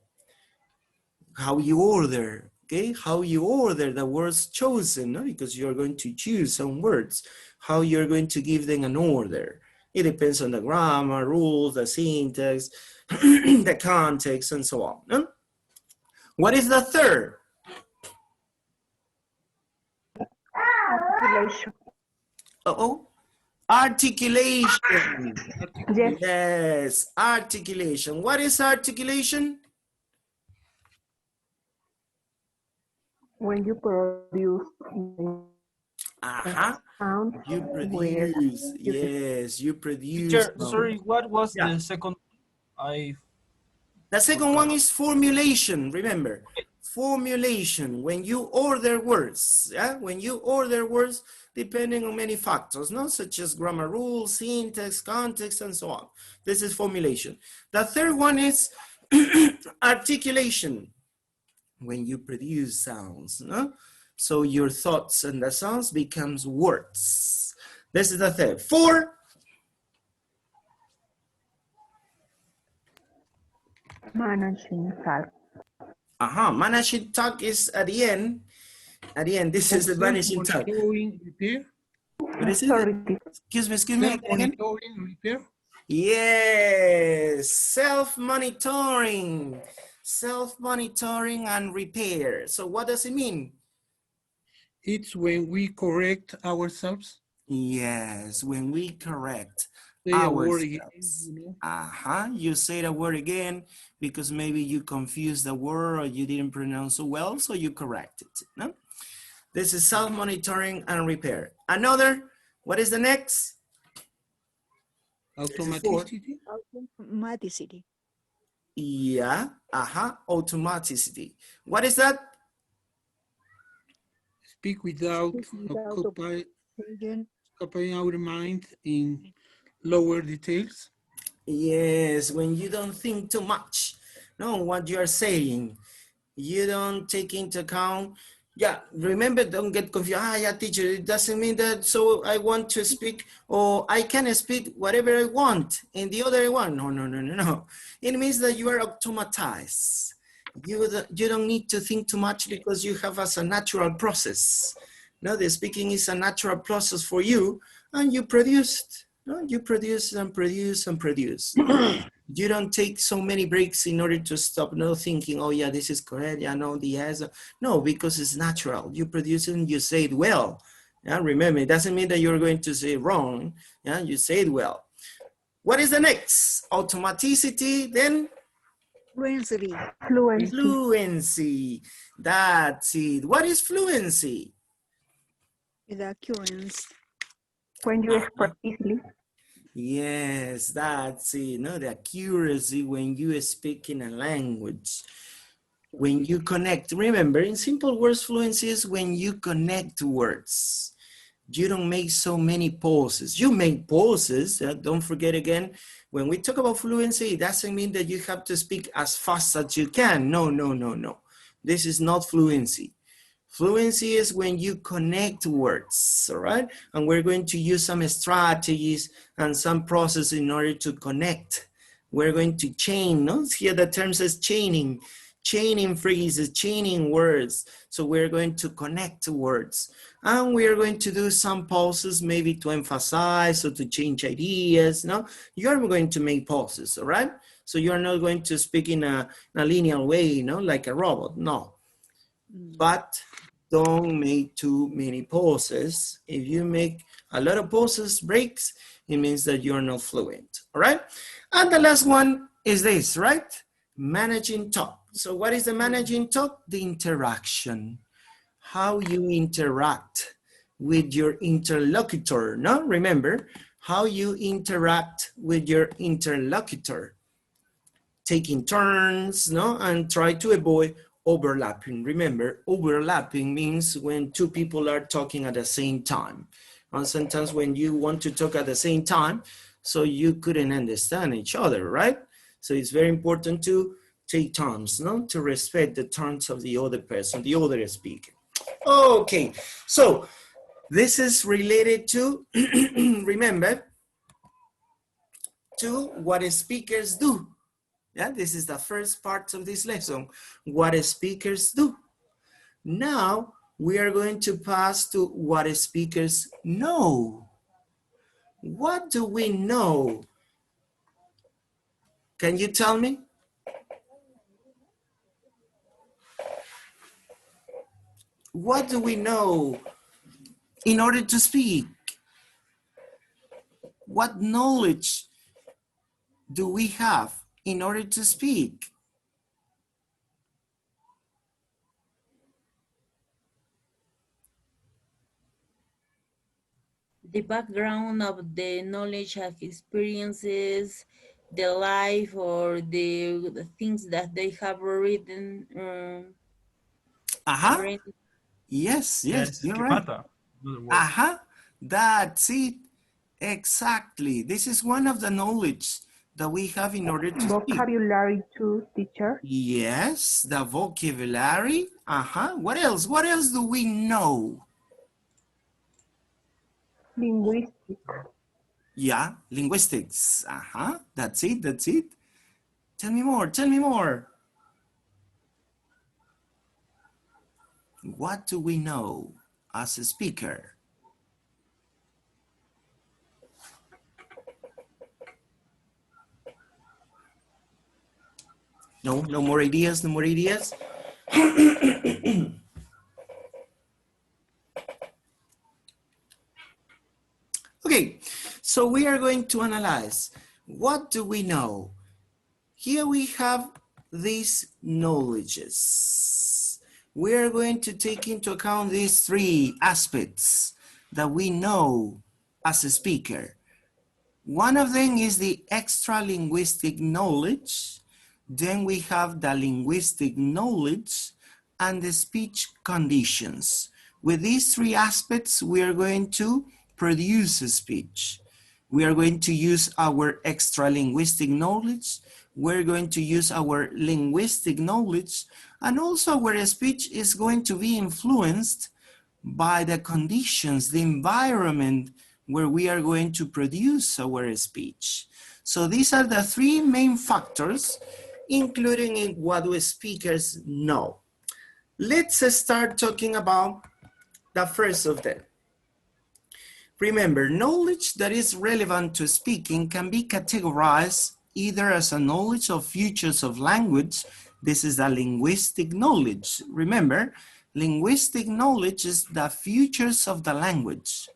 how you order, okay? How you order the words chosen, no? Because you're going to choose some words, how you're going to give them an order. It depends on the grammar, rules, the syntax, the context, and so on. No? What is the third? Articulation. Uh-oh. Articulation. Yes. Yes, articulation. What is articulation? When you produce sound You produce. Yes, you produce. Teacher, sorry, what was the second? The second one is formulation, remember. Formulation, when you order words, yeah? When you order words, depending on many factors, no? Such as grammar rules, syntax, context, and so on. This is formulation. The third one is articulation, when you produce sounds, no? So your thoughts and the sounds becomes words. This is the third. Four. managing talk. Managing talk is at the end. At the end, this is the managing talk. What is it? Sorry. Excuse me again. Repair. Yes, self-monitoring. Self-monitoring and repair. So what does it mean? It's when we correct ourselves. Yes, when we correct Say a word ourselves. again, you know? You say the word again because maybe you confused the word or you didn't pronounce it well, so you correct it. No? This is self-monitoring and repair. Another, what is the next? Automaticity. Automaticity. Yeah, automaticity. What is that? Speak without occupying our mind in lower details. Yes, when you don't think too much. No, what you are saying. You don't take into account. Yeah, remember, don't get confused. Yeah, teacher, it doesn't mean that, so I want to speak, or I can speak whatever I want, and the other one. No. It means that you are automatized. You don't need to think too much because you have as a natural process. No, the speaking is a natural process for you, and you produced. No, you produce and produce and produce. You don't take so many breaks in order to stop thinking, oh yeah, this is correct, yeah, no, the answer. No, because it's natural. You produce it and you say it well. Yeah, remember, it doesn't mean that you're going to say it wrong. Yeah, you say it well. What is the next? Automaticity, then? Fluency. Fluency. That's it. What is fluency? The occurrence. When you express easily. Yes, that's it. No, the accuracy when you speak in a language. When you connect, remember, in simple words, fluency is when you connect words. You don't make so many pauses. You make pauses. Don't forget again, when we talk about fluency, it doesn't mean that you have to speak as fast as you can. No. This is not fluency. Fluency is when you connect words, all right? And we're going to use some strategies and some process in order to connect. We're going to chain, no? Here the term says chaining phrases, chaining words. So we're going to connect words. And we're going to do some pauses maybe to emphasize or to change ideas, no? You're going to make pauses, all right? So you're not going to speak in a linear way, like a robot, no. but don't make too many pauses. If you make a lot of pauses, breaks, it means that you're not fluent, all right? And the last one is this, right? Managing talk. So what is the managing talk? The interaction. How you interact with your interlocutor, no? Remember, how you interact with your interlocutor. Taking turns, no? And try to avoid overlapping. Remember, overlapping means when two people are talking at the same time. And sometimes when you want to talk at the same time, so you couldn't understand each other, right? So it's very important to take turns, no? To respect the turns of the other person, the other speaker. Okay, so this is related to, remember, to what speakers do. Yeah, this is the first part of this lesson, what speakers do. Now, we are going to pass to what speakers know. What do we know? Can you tell me? What do we know in order to speak? What knowledge do we have in order to speak? The background of the knowledge of experiences, the life or the things that they have written. Yes, you're right. That's it. Exactly. This is one of the knowledge that we have in order to speak. Vocabulary too, teacher. Yes, the vocabulary. What else? What else do we know? Linguistic. Yeah, linguistics. That's it, that's it. Tell me more, tell me more. What do we know as a speaker? No, no more ideas, no more ideas. Okay, so we are going to analyze what do we know. Here we have these knowledges. We are going to take into account these three aspects that we know as a speaker. One of them is the extra linguistic knowledge. Then we have the linguistic knowledge and the speech conditions. With these three aspects, we are going to produce a speech. We are going to use our extra linguistic knowledge. We're going to use our linguistic knowledge, and also our speech is going to be influenced by the conditions, the environment where we are going to produce our speech. So these are the three main factors, including in what the speakers know. Let's start talking about the first of them. Remember, knowledge that is relevant to speaking can be categorized either as a knowledge of features of language. This is the linguistic knowledge. Remember, linguistic knowledge is the features of the language.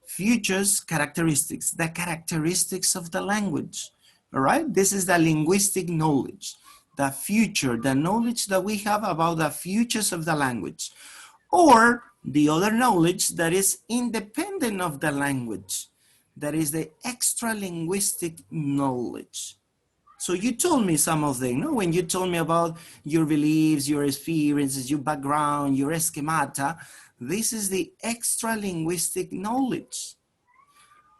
Features, characteristics, the characteristics of the language. All right, this is the linguistic knowledge. The future, the knowledge that we have about the features of the language. Or the other knowledge that is independent of the language. That is the extra linguistic knowledge. So you told me some of them, no? When you told me about your beliefs, your experiences, your background, your schemata, this is the extra linguistic knowledge.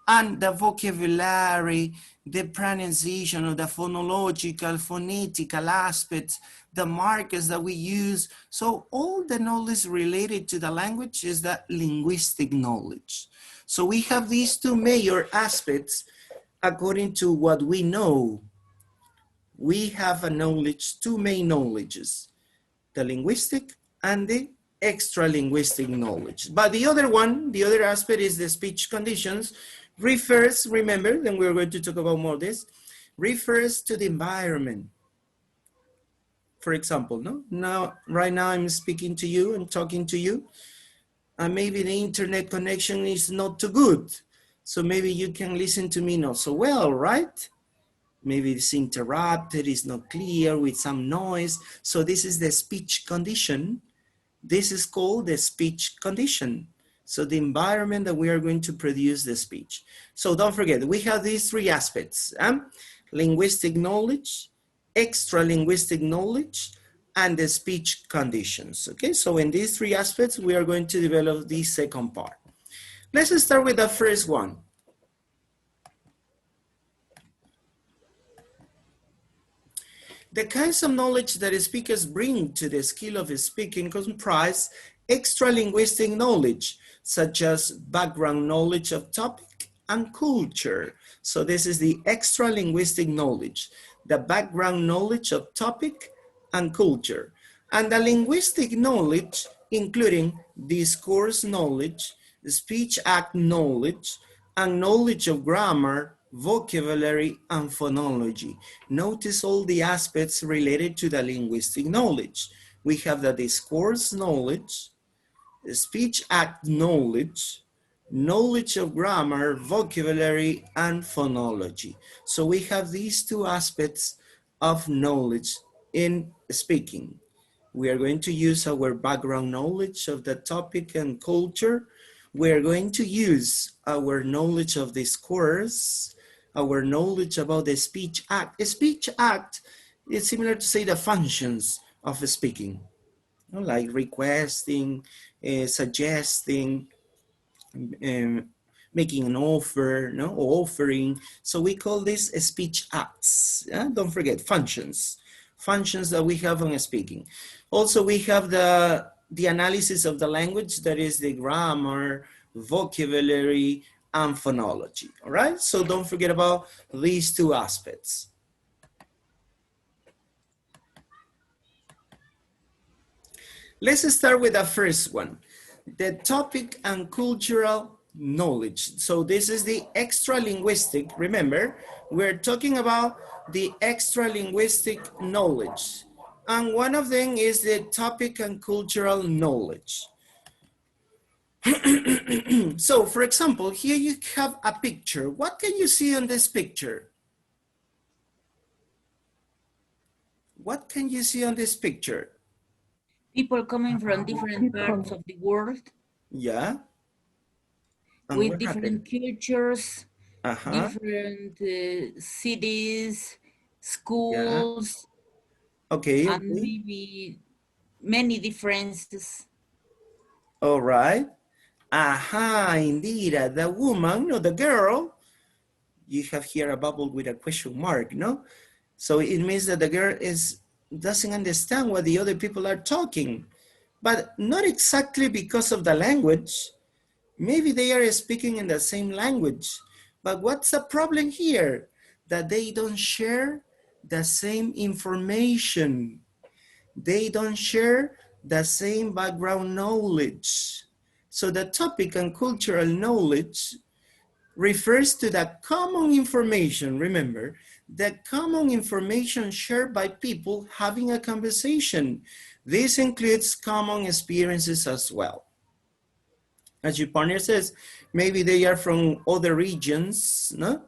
And the vocabulary, the pronunciation of the phonological, phonetical aspects, the markers that we use. So all the knowledge related to the language is the linguistic knowledge. So we have these two major aspects according to what we know. We have a knowledge, two main knowledges, the linguistic and the extra linguistic knowledge. But the other one, the other aspect is the speech conditions, refers, remember, then we're going to talk about more of this, refers to the environment. For example, no? Now, right now I'm speaking to you and talking to you, and maybe the internet connection is not too good. So maybe you can listen to me not so well, right? Maybe it's interrupted, it's not clear with some noise. So this is the speech condition. This is called the speech condition. So the environment that we are going to produce the speech. So don't forget, we have these three aspects: linguistic knowledge, extra linguistic knowledge, and the speech conditions. Okay, so in these three aspects, we are going to develop the second part. Let's start with the first one. The kinds of knowledge that speakers bring to the skill of speaking comprise extra linguistic knowledge, such as background knowledge of topic and culture. So this is the extra linguistic knowledge, the background knowledge of topic and culture. And the linguistic knowledge, including discourse knowledge, speech act knowledge, and knowledge of grammar, vocabulary, and phonology. Notice all the aspects related to the linguistic knowledge. We have the discourse knowledge, the speech act knowledge, knowledge of grammar, vocabulary, and phonology. So we have these two aspects of knowledge in speaking. We are going to use our background knowledge of the topic and culture. We are going to use our knowledge of discourse, our knowledge about the speech act. A speech act is similar to say the functions of speaking, like requesting, suggesting, making an offer, no, offering. So we call this speech acts. Don't forget functions that we have on speaking. Also, we have the analysis of the language, that is the grammar, vocabulary, and phonology. All right, so don't forget about these two aspects. Let's start with the first one, the topic and cultural knowledge. So this is the extra linguistic. Remember, we're talking about the extra linguistic knowledge. And one of them is the topic and cultural knowledge. So for example, here you have a picture. What can you see on this picture? What can you see on this picture? People coming from different parts of the world. Yeah. And with what different happened? cultures, different cities, schools, Okay, and okay. maybe many differences. All right. Aha, indeed. The woman, no, the girl, you have here a bubble with a question mark, no? So it means that the girl doesn't understand what the other people are talking, but not exactly because of the language. Maybe they are speaking in the same language, but what's the problem here? That they don't share the same information. They don't share the same background knowledge. So the topic and cultural knowledge refers to the common information, remember, the common information shared by people having a conversation. This includes common experiences as well. As your partner says, maybe they are from other regions, no?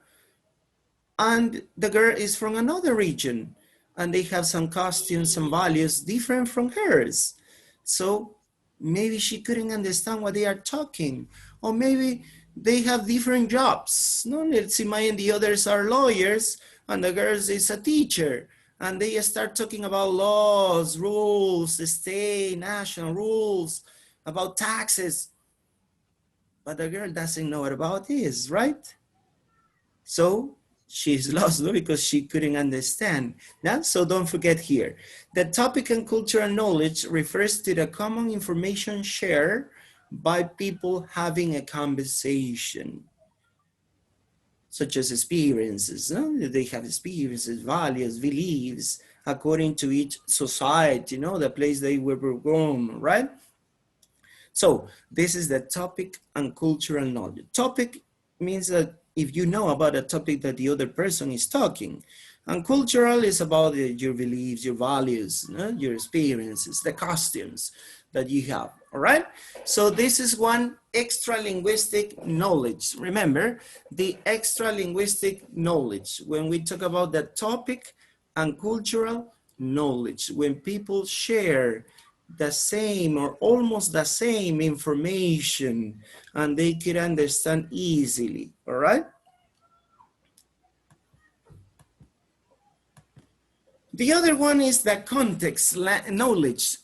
And the girl is from another region, and they have some costumes and values different from hers. So maybe she couldn't understand what they are talking, or maybe they have different jobs. No, let's imagine the others are lawyers and the girl is a teacher, and they start talking about laws, rules, state, national rules, about taxes. But the girl doesn't know what about this, right? So she's lost, no, because she couldn't understand. Yeah? So don't forget here, the topic and cultural knowledge refers to the common information shared by people having a conversation, such as experiences. No? They have experiences, values, beliefs, according to each society, you know, the place they were born, right? So this is the topic and cultural knowledge. Topic means that if you know about a topic that the other person is talking, And cultural is about your beliefs, your values, your experiences, the costumes that you have, all right? So this is one extra linguistic knowledge. Remember, the extra linguistic knowledge, when we talk about the topic and cultural knowledge, when people share the same or almost the same information and they could understand easily, all right? The other one is the context knowledge.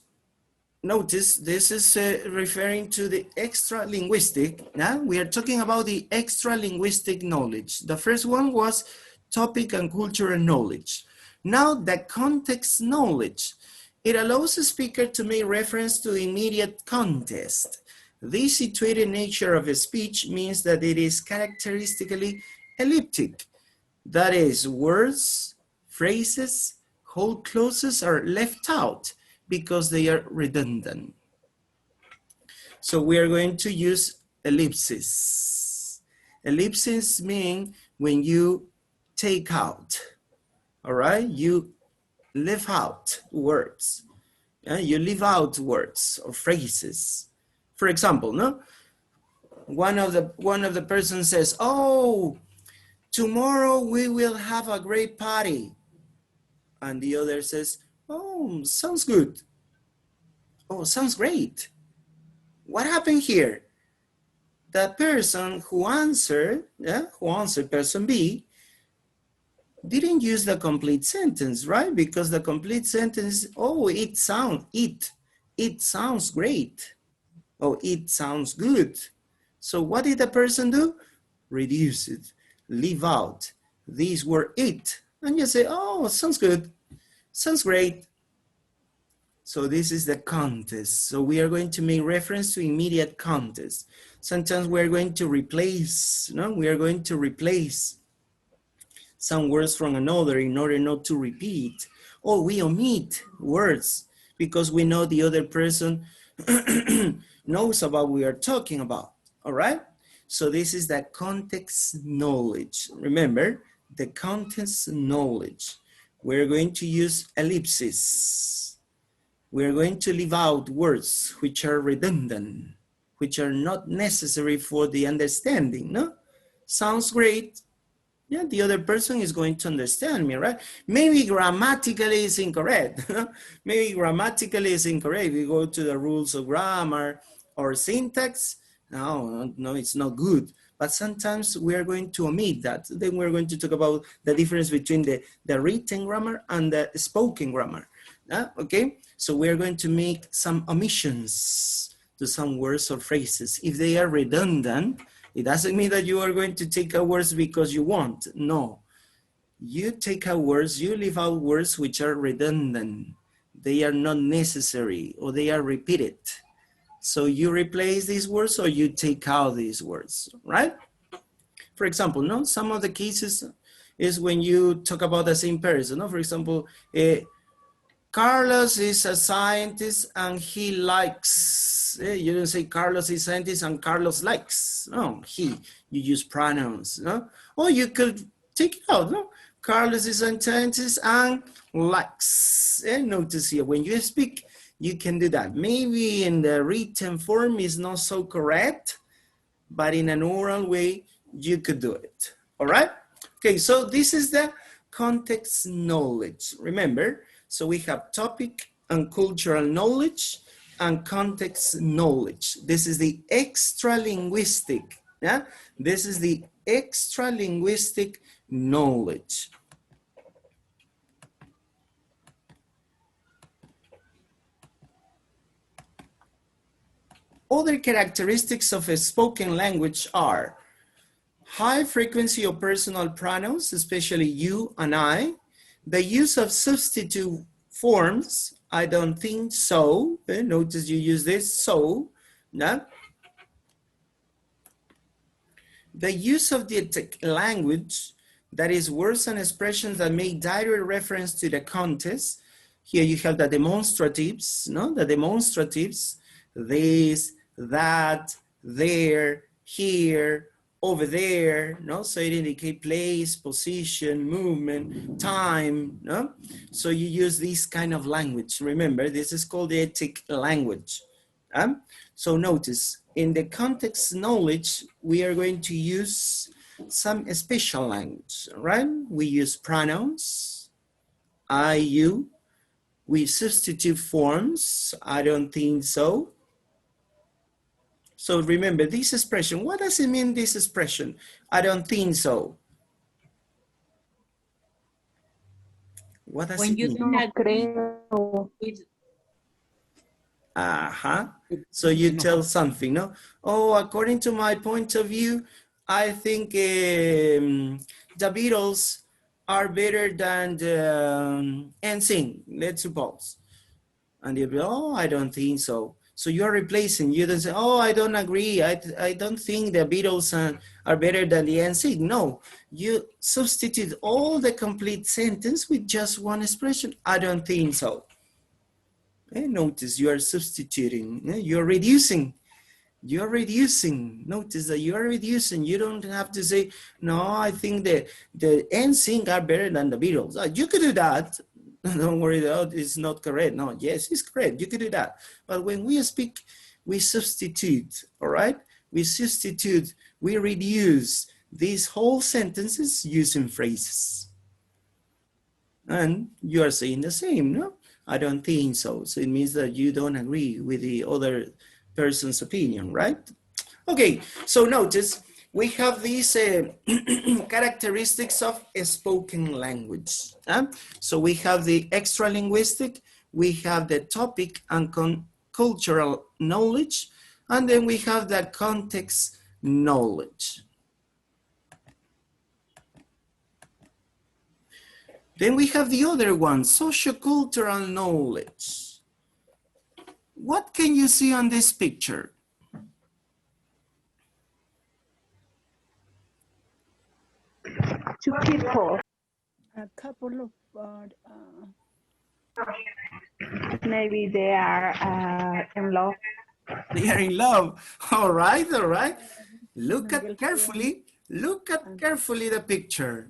Notice this is referring to the extra linguistic. Now we are talking about the extra linguistic knowledge. The first one was topic and cultural knowledge. Now the context knowledge. It allows a speaker to make reference to immediate context. This situated nature of a speech means that it is characteristically elliptic. That is, words, phrases, whole clauses are left out because they are redundant. So we are going to use ellipses. Ellipses mean when you take out, all right? You leave out words. You leave out words or phrases. For example, no? One of the persons says, oh, tomorrow we will have a great party. And the other says, oh, sounds good. Oh, sounds great. What happened here? The person who answered person B, didn't use the complete sentence, right? Because the complete sentence, oh, it sounds great. Oh, it sounds good. So what did the person do? Reduce it, leave out. These were it. And you say, oh, sounds good, sounds great. So this is the context. So we are going to make reference to immediate context. Sometimes we're going to replace, we are going to replace some words from another in order not to repeat. Or we omit words because we know the other person knows about what we are talking about, all right? So this is the context knowledge. Remember, the context knowledge. We're going to use ellipses. We're going to leave out words which are redundant, which are not necessary for the understanding, no? Sounds great. Yeah, the other person is going to understand me, right? Maybe grammatically it's incorrect. Maybe grammatically it's incorrect. We go to the rules of grammar or syntax. No, it's not good. But sometimes we are going to omit that. Then we're going to talk about the difference between the written grammar and the spoken grammar. Okay, so we're going to make some omissions to some words or phrases. If they are redundant, it doesn't mean that you are going to take out words because you want. No, you take out words, you leave out words which are redundant. They are not necessary or they are repeated. So you replace these words or you take out these words, right? For example, some of the cases is when you talk about the same person. For example, Carlos is a scientist and he likes. You don't say Carlos is a scientist and Carlos likes. No, he. You use pronouns. No? Or you could take it out. No? Carlos is a scientist and likes. Notice here, when you speak, you can do that. Maybe in the written form is not so correct, but in an oral way, you could do it. All right? Okay, so this is the context knowledge. Remember, so we have topic and cultural knowledge and context knowledge. This is the extra linguistic. Yeah, this is the extra linguistic knowledge. Other characteristics of a spoken language are high frequency of personal pronouns, especially you and I. The use of substitute forms, I don't think so. Notice you use this, so. No? The use of the language, that is words and expressions that make direct reference to the context. Here you have the demonstratives, no? The demonstratives, this, that, there, here, over there, no? So it indicates place, position, movement, time, no? So you use this kind of language. Remember, this is called the ethic language. So notice, in the context knowledge, we are going to use some special language, right? We use pronouns, I, you. We substitute forms, I don't think so. So remember this expression. What does it mean, this expression? I don't think so. What does When it you mean? don't No agree creo. with, So you tell something, no? Oh, according to my point of view, I think the Beatles are better than the NSYNC, let's suppose. And you'll be, oh, I don't think so. So you're replacing, you don't say, oh, I don't agree. I don't think the Beatles are better than the NSYNC. No, you substitute all the complete sentence with just one expression. I don't think so. And notice you are substituting, you're reducing. You're reducing. Notice that you're reducing. You don't have to say, no, I think the NSYNC are better than the Beatles. You could do that. Don't worry, it's not correct. No, yes, it's correct. You could do that. But when we speak, we substitute, all right? We substitute, we reduce these whole sentences using phrases. And you are saying the same, no? I don't think so. So it means that you don't agree with the other person's opinion, right? Okay, so notice we have these characteristics of a spoken language. So we have the extra linguistic, we have the topic and cultural knowledge, and then we have the context knowledge. Then we have the other one, sociocultural knowledge. What can you see on this picture? Two people. A couple of Maybe they are in love. They are in love. All right, all right. Look at carefully the picture.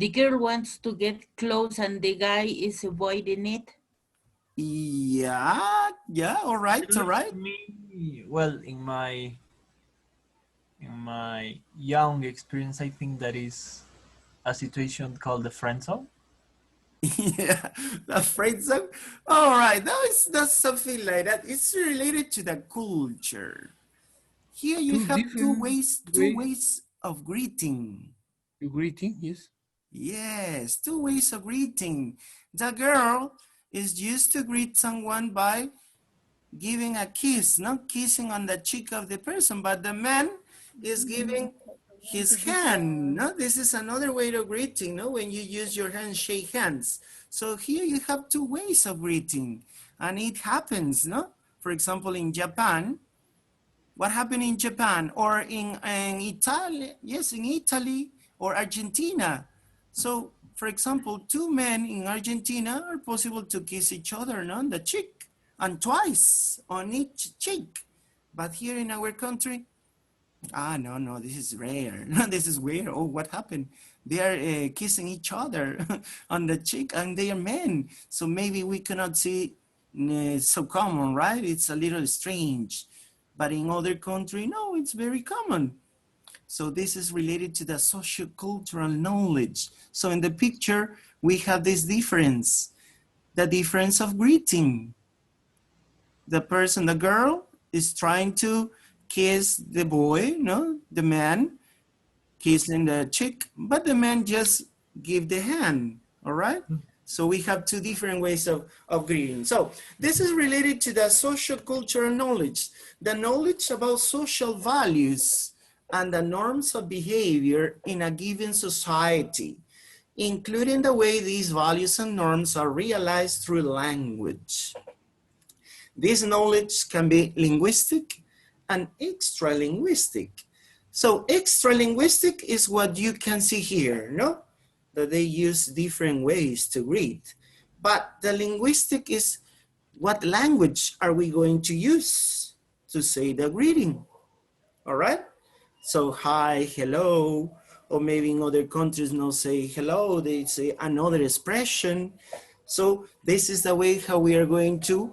the girl wants to get close and the guy is avoiding it. Yeah, all right, all right. Me, well, in my young experience, I think that is a situation called the friend zone. Yeah, the friend zone. All right, that's something like that. It's related to the culture. Here you have two ways of greeting. Greeting, yes. Yes, two ways of greeting. The girl is used to greet someone by giving a kiss, not kissing on the cheek of the person, but the man is giving his hand. No, this is another way of greeting, no, when you use your hand, shake hands. So here you have two ways of greeting, and it happens, no? For example, in Japan, what happened in Japan or in Italy? Yes, in Italy or Argentina. So, for example, two men in Argentina are possible to kiss each other, no, on the cheek, and twice on each cheek. But here in our country, no, this is rare. This is weird. Oh, what happened? They are kissing each other on the cheek, and they are men. So maybe we cannot see so common, right? It's a little strange. But in other countries, no, it's very common. So this is related to the sociocultural knowledge. So in the picture, we have this difference, the difference of greeting. The person, the girl, is trying to kiss the boy, no, the man, kissing the cheek, but the man just give the hand, all right? So we have two different ways of greeting. So this is related to the sociocultural knowledge, the knowledge about social values and the norms of behavior in a given society, including the way these values and norms are realized through language. This knowledge can be linguistic and extra-linguistic. So extra-linguistic is what you can see here, no? That they use different ways to greet. But the linguistic is what language are we going to use to say the greeting? all right? So hi, hello, or maybe in other countries not say hello, they say another expression. So this is the way how we are going to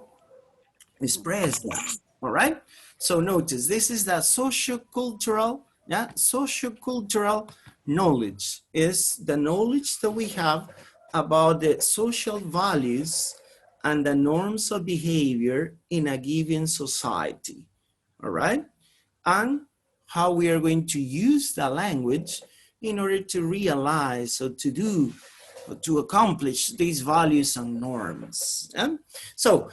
express that, all right? So notice, this is the sociocultural, yeah, sociocultural knowledge is the knowledge that we have about the social values and the norms of behavior in a given society, all right? And how we are going to use the language in order to realize or to do, or to accomplish these values and norms. Yeah? So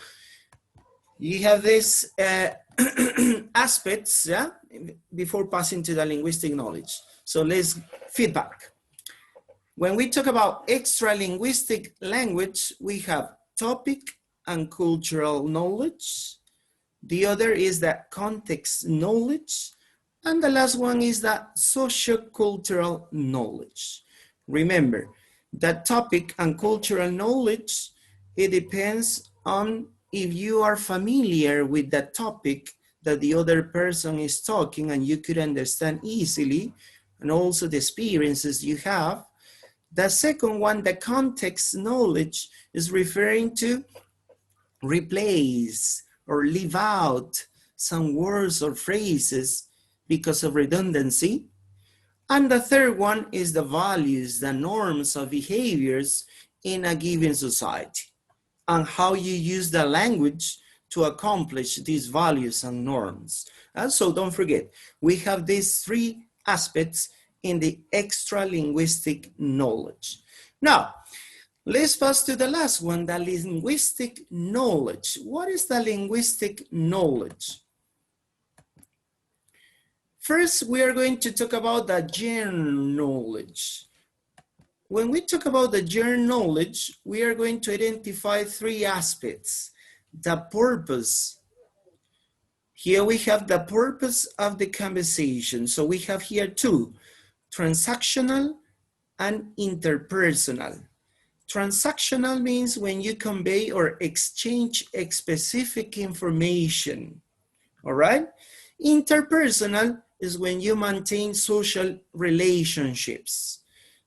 you have these aspects, yeah, before passing to the linguistic knowledge. So let's feedback. When we talk about extra linguistic language, we have topic and cultural knowledge. The other is the context knowledge. And the last one is the sociocultural knowledge. Remember, that topic and cultural knowledge, it depends on if you are familiar with the topic that the other person is talking and you could understand easily, and also the experiences you have. The second one, the context knowledge, is referring to replace or leave out some words or phrases because of redundancy. And the third one is the values, the norms of behaviors in a given society and how you use the language to accomplish these values and norms. And so don't forget, we have these three aspects in the extra linguistic knowledge. Now, let's pass to the last one, the linguistic knowledge. What is the linguistic knowledge? First, we are going to talk about the general knowledge. When we talk about the general knowledge, we are going to identify three aspects. The purpose. Here we have the purpose of the conversation. So we have here two, transactional and interpersonal. Transactional means when you convey or exchange a specific information, all right? Interpersonal is when you maintain social relationships.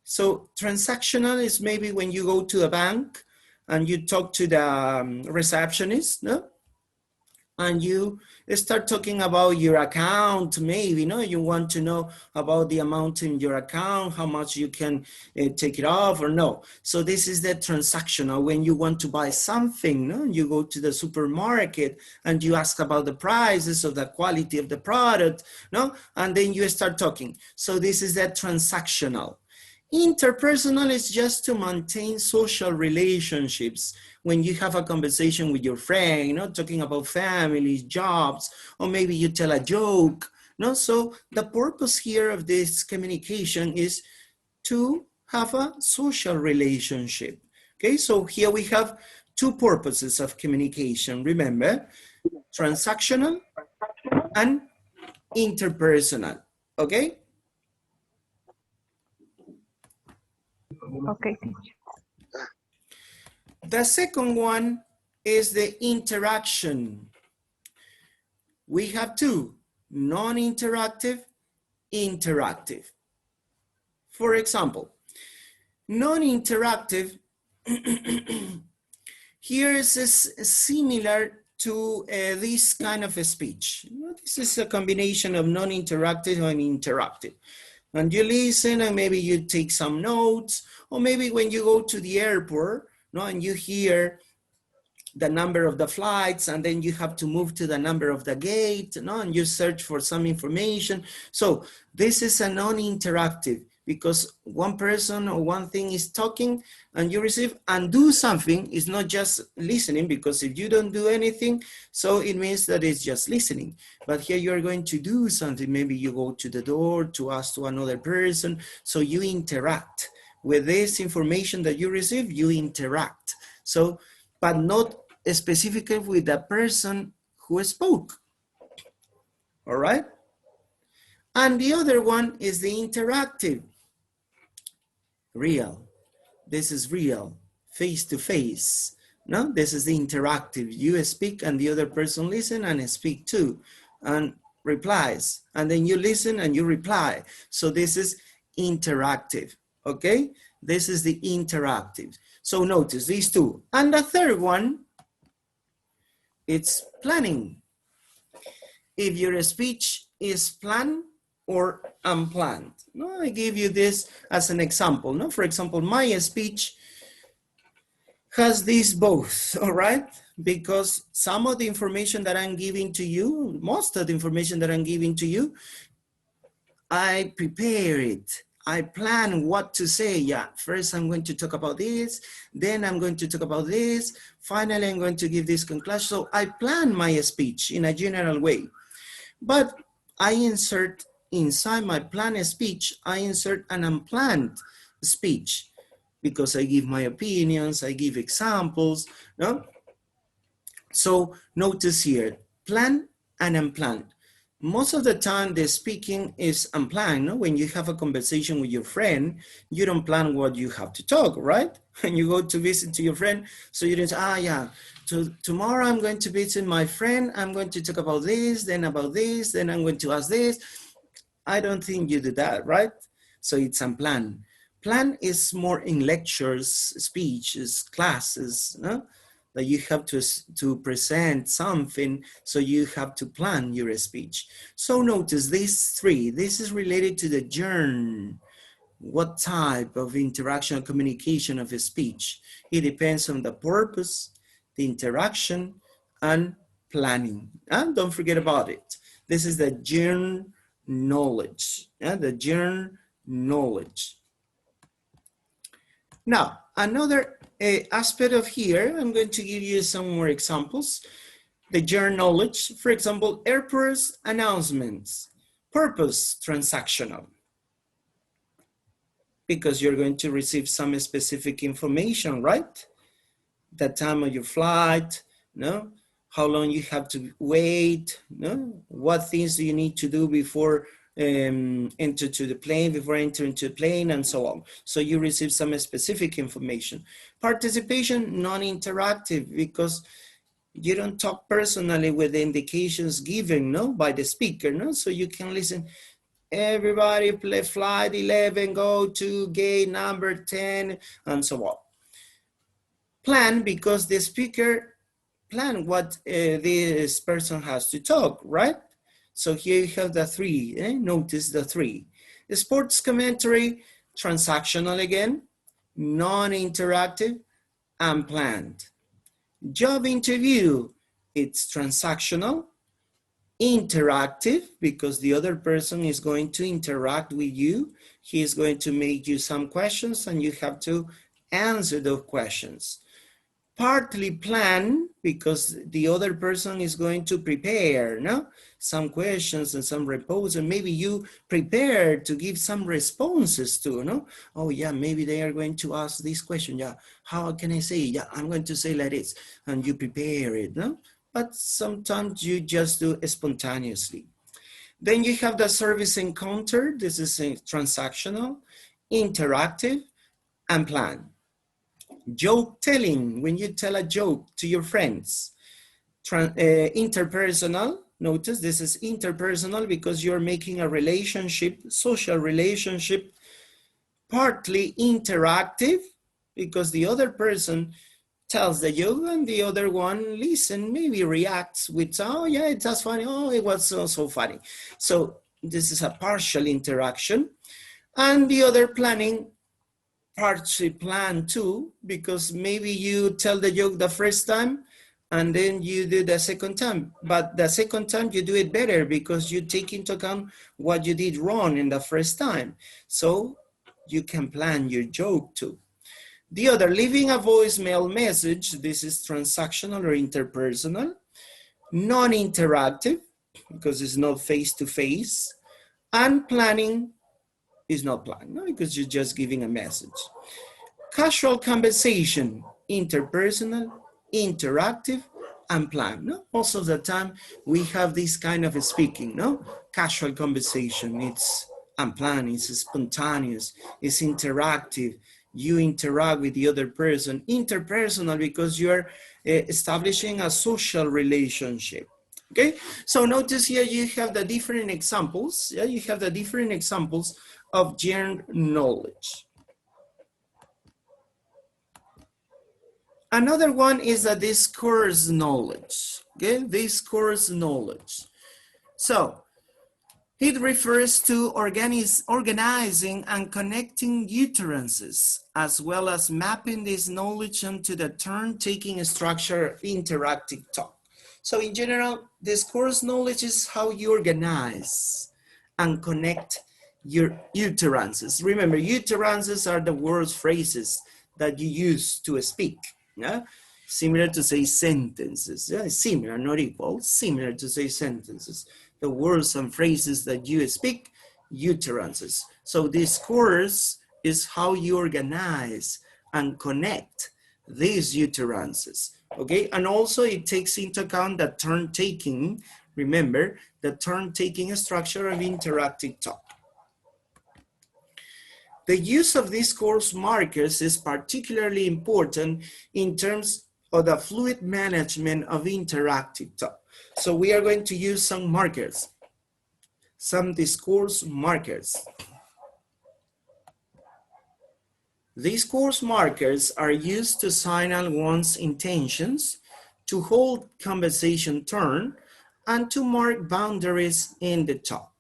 So transactional is maybe when you go to a bank and you talk to the receptionist, no? And you start talking about your account, maybe, no? You want to know about the amount in your account, how much you can take it off or no. So this is the transactional. When you want to buy something, no? You go to the supermarket and you ask about the prices of the quality of the product, no? And then you start talking. So this is the transactional. Interpersonal is just to maintain social relationships. When you have a conversation with your friend, you know, talking about families, jobs, or maybe you tell a joke. No? So the purpose here of this communication is to have a social relationship. Okay, so here we have two purposes of communication. Remember, transactional and interpersonal. Okay? Okay, teacher. The second one is the interaction. We have two, non-interactive, interactive. For example, non-interactive, here is similar to this kind of a speech. This is a combination of non-interactive and interactive. And you listen and maybe you take some notes, or maybe when you go to the airport, no, and you hear the number of the flights, and then you have to move to the number of the gate, no, and you search for some information. So this is a non-interactive because one person or one thing is talking and you receive and do something. Is not just listening, because if you don't do anything, so it means that it's just listening. But here you're going to do something. Maybe you go to the door to ask to another person. So you interact with this information that you receive, you interact. So, but not specifically with the person who spoke, all right? And the other one is the interactive. Real, this is real, face to face. No, this is the interactive. You speak and the other person listen and speak too. And replies, and then you listen and you reply. So this is interactive, okay? This is the interactive. So notice these two. And the third one, it's planning. If your speech is planned or unplanned. No, I give you this as an example. No, for example, my speech has these both, all right? Because some of the information that I'm giving to you, most of the information that I'm giving to you, I prepare it. I plan what to say. Yeah, first I'm going to talk about this, then I'm going to talk about this, finally I'm going to give this conclusion. So I plan my speech in a general way. But I insert inside my planned speech, I insert an unplanned speech because I give my opinions, I give examples, no? So notice here, plan and unplanned. Most of the time the speaking is unplanned, no? When you have a conversation with your friend, you don't plan what you have to talk, right? When you go to visit to your friend, so you don't say, yeah, tomorrow I'm going to visit my friend, I'm going to talk about this, then I'm going to ask this. I don't think you do that, right? So it's unplanned. Plan is more in lectures, speeches, classes, no? That you have to present something, so you have to plan your speech. So notice these three. This is related to the journey. What type of interaction or communication of a speech? It depends on the purpose, the interaction, and planning. And don't forget about it. This is the journey knowledge. The journey knowledge. Now, another aspect of here, I'm going to give you some more examples. The journey knowledge, for example, airports announcements. Purpose, transactional. Because you're going to receive some specific information, right? The time of your flight, no? How long you have to wait, no? What things do you need to do before enter to the plane, before entering to the plane, and so on. So you receive some specific information. Participation, non-interactive, because you don't talk personally with the indications given, no, by the speaker, no? So you can listen. Everybody play flight 11, go to gate number 10, and so on. Plan, because the speaker plan what this person has to talk, right? So here you have the three, notice the three. The sports commentary, transactional again, non-interactive, unplanned. Job interview, it's transactional, interactive, because the other person is going to interact with you. He is going to make you some questions and you have to answer those questions. Partly planned, because the other person is going to prepare, no? Some questions and some repose, and maybe you prepare to give some responses to, no? Oh yeah, maybe they are going to ask this question. Yeah, how can I say? Yeah, I'm going to say like this, and you prepare it, no? But sometimes you just do it spontaneously. Then you have the service encounter. This is a transactional, interactive, and planned. Joke telling, when you tell a joke to your friends. Interpersonal, notice this is interpersonal because you're making a relationship, social relationship. Partly interactive, because the other person tells the joke and the other one listen, maybe reacts with, oh yeah, that's funny, oh, it was so funny. So this is a partial interaction. And the other planning, partially planned too, because maybe you tell the joke the first time and then you do the second time, but the second time you do it better because you take into account what you did wrong in the first time. So you can plan your joke too. The other, leaving a voicemail message, this is transactional or interpersonal. Non-interactive, because it's not face-to-face. And planning is not planned, no, because you're just giving a message. Casual conversation, interpersonal, interactive, and planned. No? Most of the time we have this kind of speaking, no? Casual conversation, it's unplanned, it's spontaneous, it's interactive. You interact with the other person. Interpersonal, because you're establishing a social relationship. Okay, so notice here you have the different examples. Yeah, you have the different examples of general knowledge. Another one is the discourse knowledge. Okay, discourse knowledge. So it refers to organizing and connecting utterances, as well as mapping this knowledge onto the turn-taking structure of interactive talk. So in general, discourse knowledge is how you organize and connect your utterances. Remember, utterances are the words, phrases that you use to speak. Yeah? Similar to say sentences. Yeah? Similar, not equal. Similar to say sentences. The words and phrases that you speak, utterances. So discourse is how you organize and connect these utterances. Okay, and also it takes into account the turn taking. Remember the turn taking structure of interactive talk. The use of discourse markers is particularly important in terms of the fluid management of interactive talk. So we are going to use some markers, some discourse markers. Discourse markers are used to signal one's intentions, to hold conversation turn, and to mark boundaries in the talk.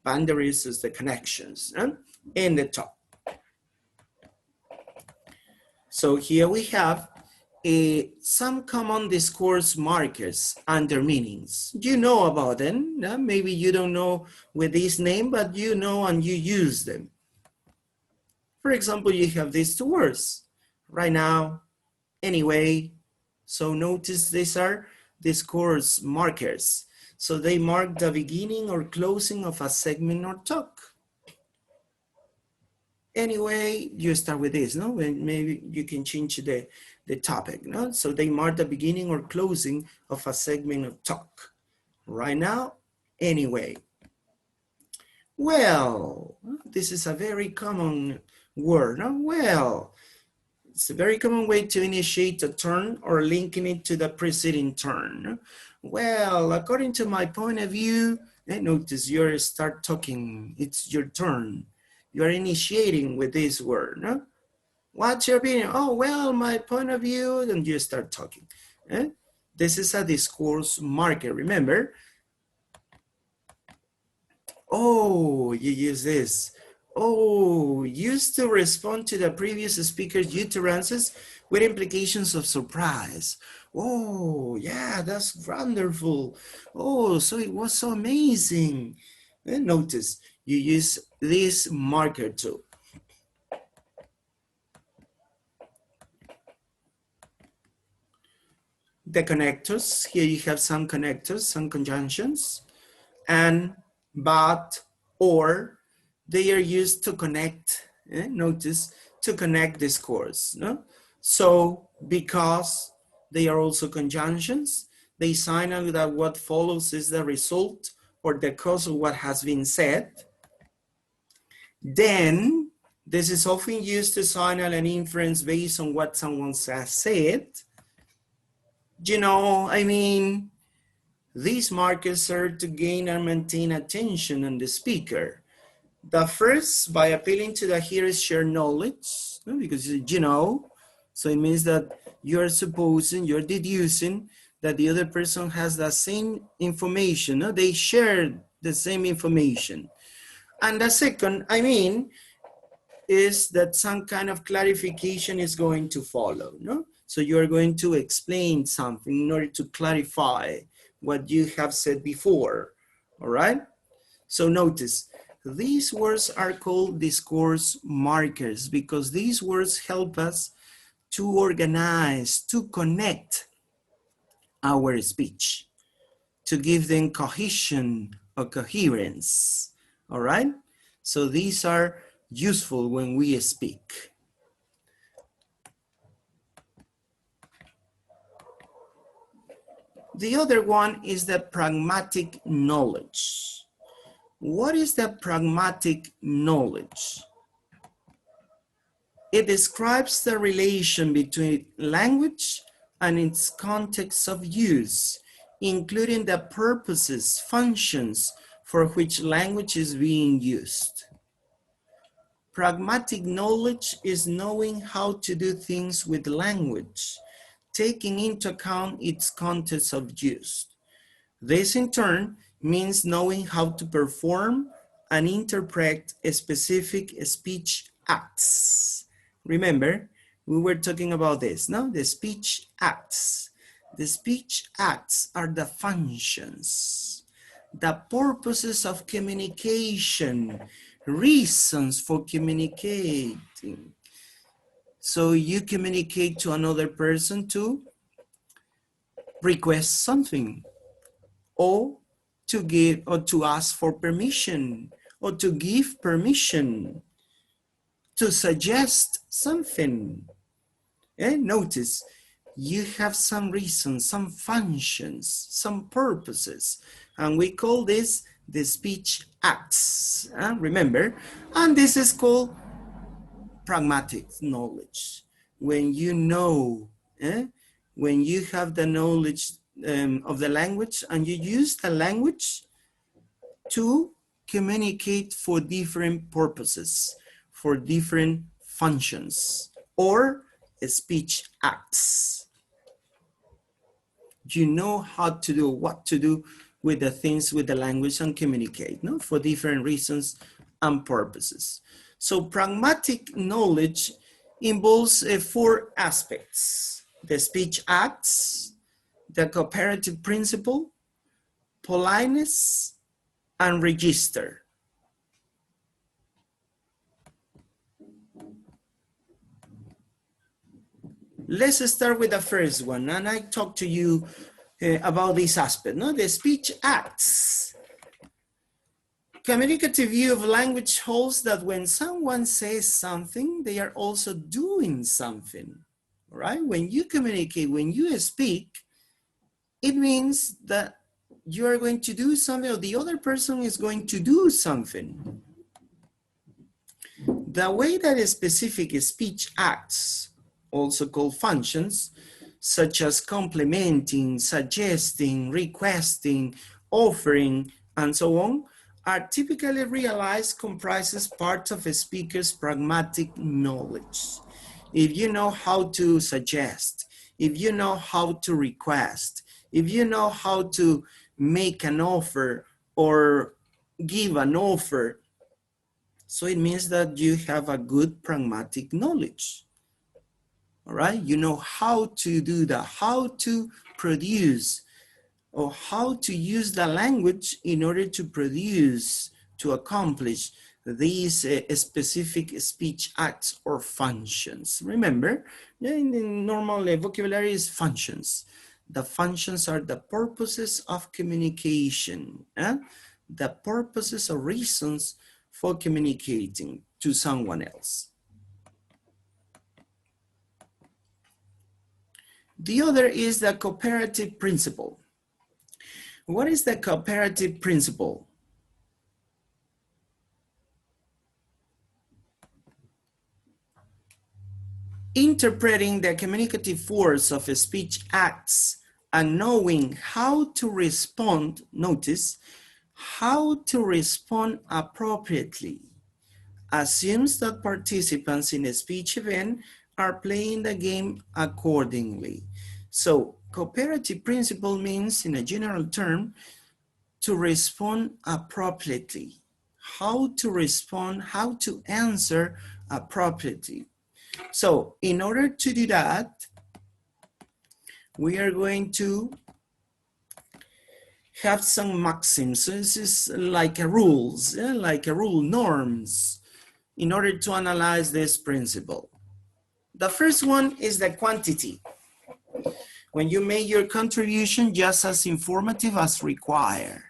Boundaries is the connections in the talk. So here we have some common discourse markers and their meanings. You know about them. Maybe you don't know with this name, but you know and you use them. For example, you have these two words, right now, anyway. So notice these are discourse markers. So they mark the beginning or closing of a segment or talk. Anyway, you start with this, no? And maybe you can change the topic, no? So they mark the beginning or closing of a segment of talk. Right now, anyway. Well, this is a very common word, no? Well, it's a very common way to initiate a turn or linking it to the preceding turn. Well, according to my point of view, notice you start talking, it's your turn. You are initiating with this word. No? What's your opinion? Oh, well, my point of view, and you start talking. This is a discourse marker, remember? Oh, you use this. Oh, used to respond to the previous speaker's utterances with implications of surprise. Oh, yeah, that's wonderful. Oh, so it was so amazing. And notice, you use this marker too. The connectors, here you have some connectors, some conjunctions, and, but, or, they are used to connect, notice, to connect discourse. No? So, because they are also conjunctions, they signal that what follows is the result or the cause of what has been said. Then, this is often used to signal an inference based on what someone has said. You know, I mean, these markers serve to gain and maintain attention on the speaker. The first, by appealing to the hearer's shared knowledge, because you know, so it means that you're supposing, you're deducing that the other person has the same information, no? They share the same information. And the second, I mean, is that some kind of clarification is going to follow, no? So you're going to explain something in order to clarify what you have said before, all right? So notice, these words are called discourse markers because these words help us to organize, to connect our speech, to give them cohesion or coherence, all right? So these are useful when we speak. The other one is the pragmatic knowledge. What is the pragmatic knowledge? It describes the relation between language and its context of use including the purposes, functions for which language is being used. Pragmatic knowledge is knowing how to do things with language, taking into account its context of use. This in turn means knowing how to perform and interpret a specific speech acts. Remember, we were talking about this, no? The speech acts. The speech acts are the functions, the purposes of communication, reasons for communicating. So you communicate to another person to request something, or to give, or to ask for permission, or to give permission, to suggest something. Notice, you have some reasons, some functions, some purposes, and we call this the speech acts, remember? And this is called pragmatic knowledge. When you know, when you have the knowledge of the language and you use the language to communicate for different purposes, for different functions, or speech acts. You know how to do, what to do with the things, with the language, and communicate, no? For different reasons and purposes. So pragmatic knowledge involves 4 aspects: the speech acts, the cooperative principle, politeness, and register. Let's start with the first one, and I talk to you about this aspect, no? The speech acts. Communicative view of language holds that when someone says something, they are also doing something, right? When you communicate, when you speak, it means that you are going to do something, or the other person is going to do something. The way that a specific speech acts, also called functions, such as complimenting, suggesting, requesting, offering, and so on, are typically realized comprises part of a speaker's pragmatic knowledge. If you know how to suggest, if you know how to request, if you know how to make an offer or give an offer, so it means that you have a good pragmatic knowledge. All right, you know how to do that, how to produce, or how to use the language in order to produce, to accomplish these specific speech acts or functions. Remember, in the normal vocabulary is functions. The functions are the purposes of communication, the purposes or reasons for communicating to someone else. The other is the cooperative principle. What is the cooperative principle? Interpreting the communicative force of a speech acts and knowing how to respond, notice, how to respond appropriately, assumes that participants in a speech event are playing the game accordingly. So cooperative principle means, in a general term, to respond appropriately, how to respond, how to answer appropriately. So in order to do that, we are going to have some maxims. So this is like a rules, like a rule, norms, in order to analyze this principle. The first one is the quantity. When you make your contribution, just as informative as required.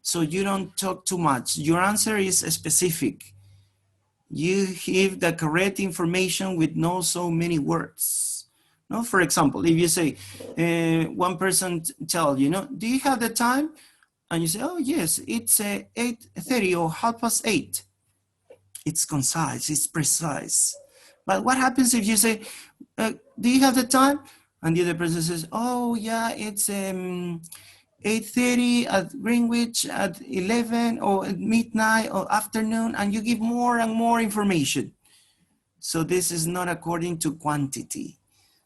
So you don't talk too much. Your answer is specific. You give the correct information with not so many words. No, for example, if you say, one person tell you, do you have the time? And you say, oh yes, it's 8:30 or 8:30. It's concise, it's precise. But what happens if you say, do you have the time? And the other person says, oh yeah, it's 8:30 at Greenwich at 11 or at midnight or afternoon, and you give more and more information. So this is not according to quantity.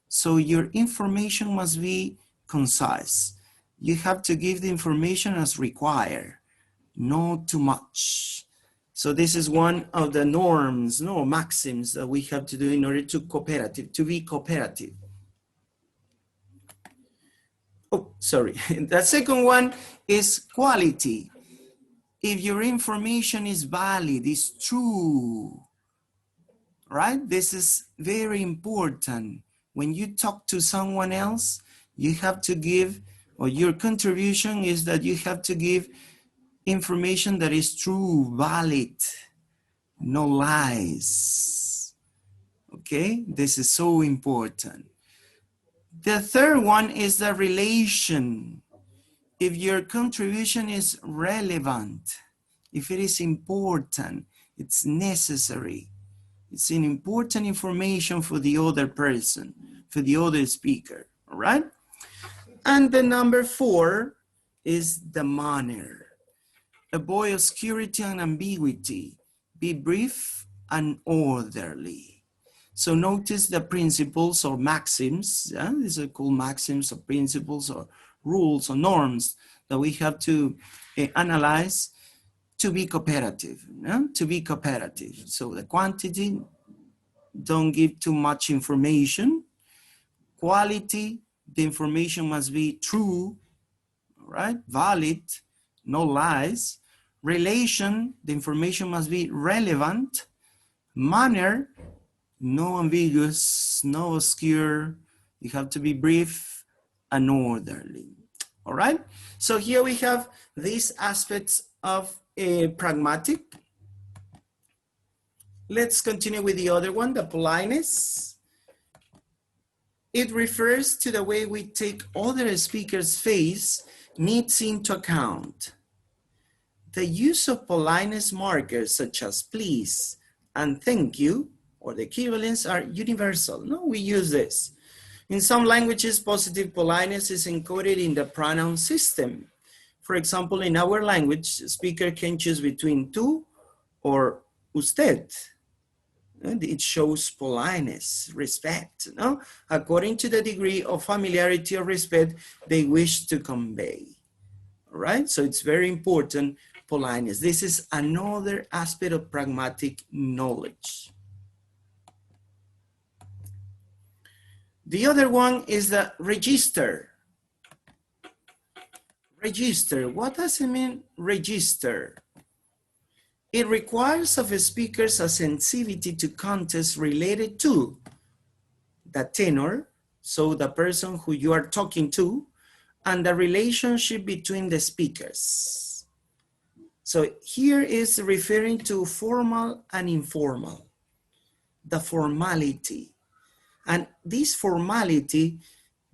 So your information must be concise. You have to give the information as required, not too much. So this is one of the norms, no maxims that we have to do in order to be cooperative. Oh, sorry. The second one is quality. If your information is valid, is true, right? This is very important. When you talk to someone else, you have to give, or your contribution is that you have to give information that is true, valid, no lies. Okay, this is so important. The third one is the relation. If your contribution is relevant, if it is important, it's necessary, it's an important information for the other person, for the other speaker, all right? And the number 4 is the manner. Avoid obscurity and ambiguity. Be brief and orderly. So notice the principles or maxims. Yeah? These are called maxims or principles or rules or norms that we have to analyze to be cooperative. Yeah? To be cooperative. So the quantity, don't give too much information. Quality, the information must be true, right? Valid, no lies. Relation, the information must be relevant. Manner, no ambiguous, no obscure. You have to be brief and orderly. All right. So here we have these aspects of a pragmatic. Let's continue with the other one, the politeness. It refers to the way we take other speakers' face needs into account. The use of politeness markers such as please and thank you, or the equivalents, are universal. No, we use this. In some languages, positive politeness is encoded in the pronoun system. For example, in our language, a speaker can choose between tú or usted. And it shows politeness, respect, no? According to the degree of familiarity or respect they wish to convey. All right, so it's very important, politeness. This is another aspect of pragmatic knowledge. The other one is the register. Register, what does it mean, register? It requires of speakers a sensitivity to context related to the tenor, so the person who you are talking to, and the relationship between the speakers. So here is referring to formal and informal, the formality. And this formality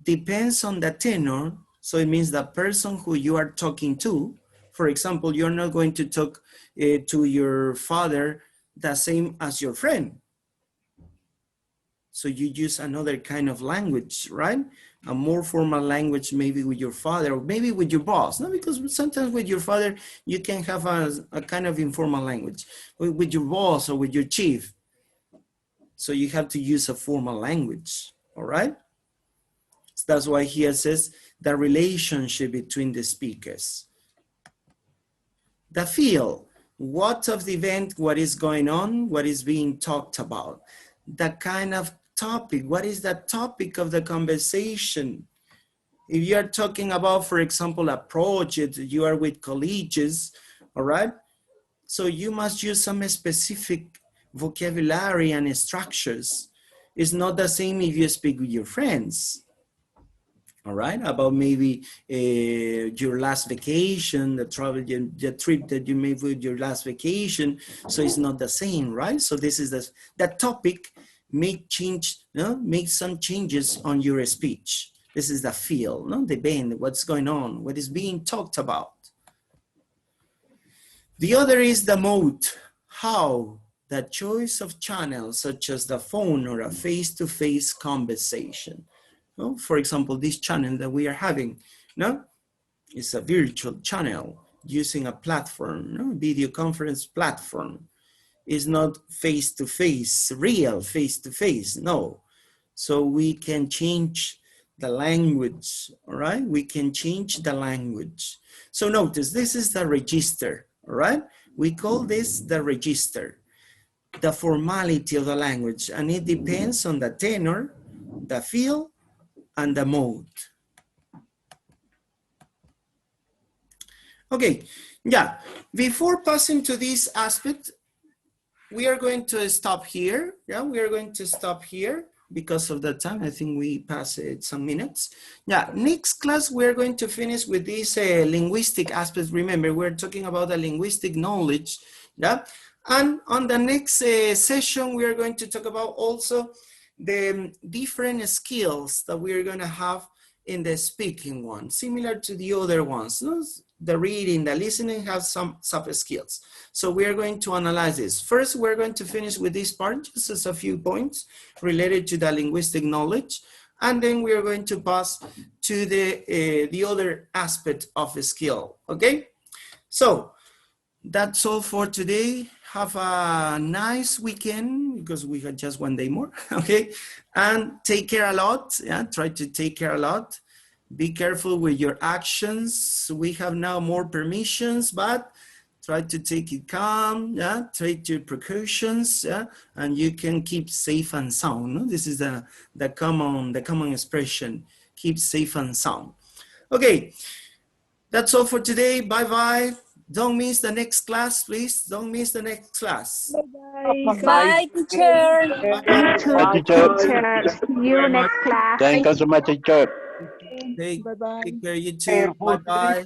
depends on the tenor, so it means the person who you are talking to. For example, you're not going to talk to your father the same as your friend. So you use another kind of language, right? A more formal language, maybe with your father or maybe with your boss. No, because sometimes with your father, you can have a kind of informal language. With your boss or with your chief. So you have to use a formal language, all right? So that's why here says the relationship between the speakers. The feel, what of the event, what is going on, what is being talked about. The kind of topic, what is the topic of the conversation? If you are talking about, for example, a project, you are with colleagues, all right? So you must use some specific vocabulary and structures. It's not the same if you speak with your friends. All right, about maybe your last vacation, the trip that you made with your last vacation. So it's not the same, right? So this is that topic make some changes on your speech. This is the feel, no? The bend, what's going on, what is being talked about. The other is the mode, how, the choice of channels such as the phone or a face-to-face conversation. No? For example, this channel that we are having, no? It's a virtual channel using a platform, no? Video conference platform. It's not face-to-face, real face-to-face, no. So we can change the language, all right? We can change the language. So notice, this is the register, all right? We call this the register, the formality of the language, and it depends on the tenor, the feel, and the mode. Okay, yeah, before passing to this aspect, we are going to stop here. Yeah, we are going to stop here because of the time. I think we passed some minutes. Yeah, next class, we're going to finish with these linguistic aspects. Remember, we're talking about the linguistic knowledge. Yeah, and on the next session, we are going to talk about also the different skills that we are going to have in the speaking one, similar to the other ones. The reading, the listening have some soft skills. So we are going to analyze this. First, we're going to finish with this part, just as a few points related to the linguistic knowledge. And then we are going to pass to the other aspect of the skill, okay? So that's all for today. Have a nice weekend because we had just one day more, okay? And take care a lot, yeah? Try to take care a lot. Be careful with your actions. We have now more permissions, but try to take it calm, yeah? Take your precautions, yeah? And you can keep safe and sound. No? This is the common expression, keep safe and sound. Okay, that's all for today. Bye-bye. Don't miss the next class, please. Don't miss the next class. Bye. Bye, teacher. You too, Bye, teacher. teacher. See you next class. Thank you so much, teacher. Take Bye-bye. care, you too. Bye-bye.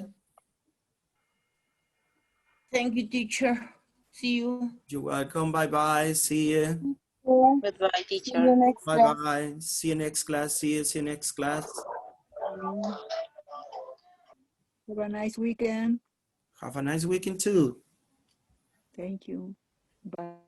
Thank you, teacher. See you. You're welcome. Bye-bye. See you. Goodbye, See teacher. you next class. Bye-bye. See you next class. See you next class. Have a nice weekend. Have a nice weekend too. Thank you. Bye.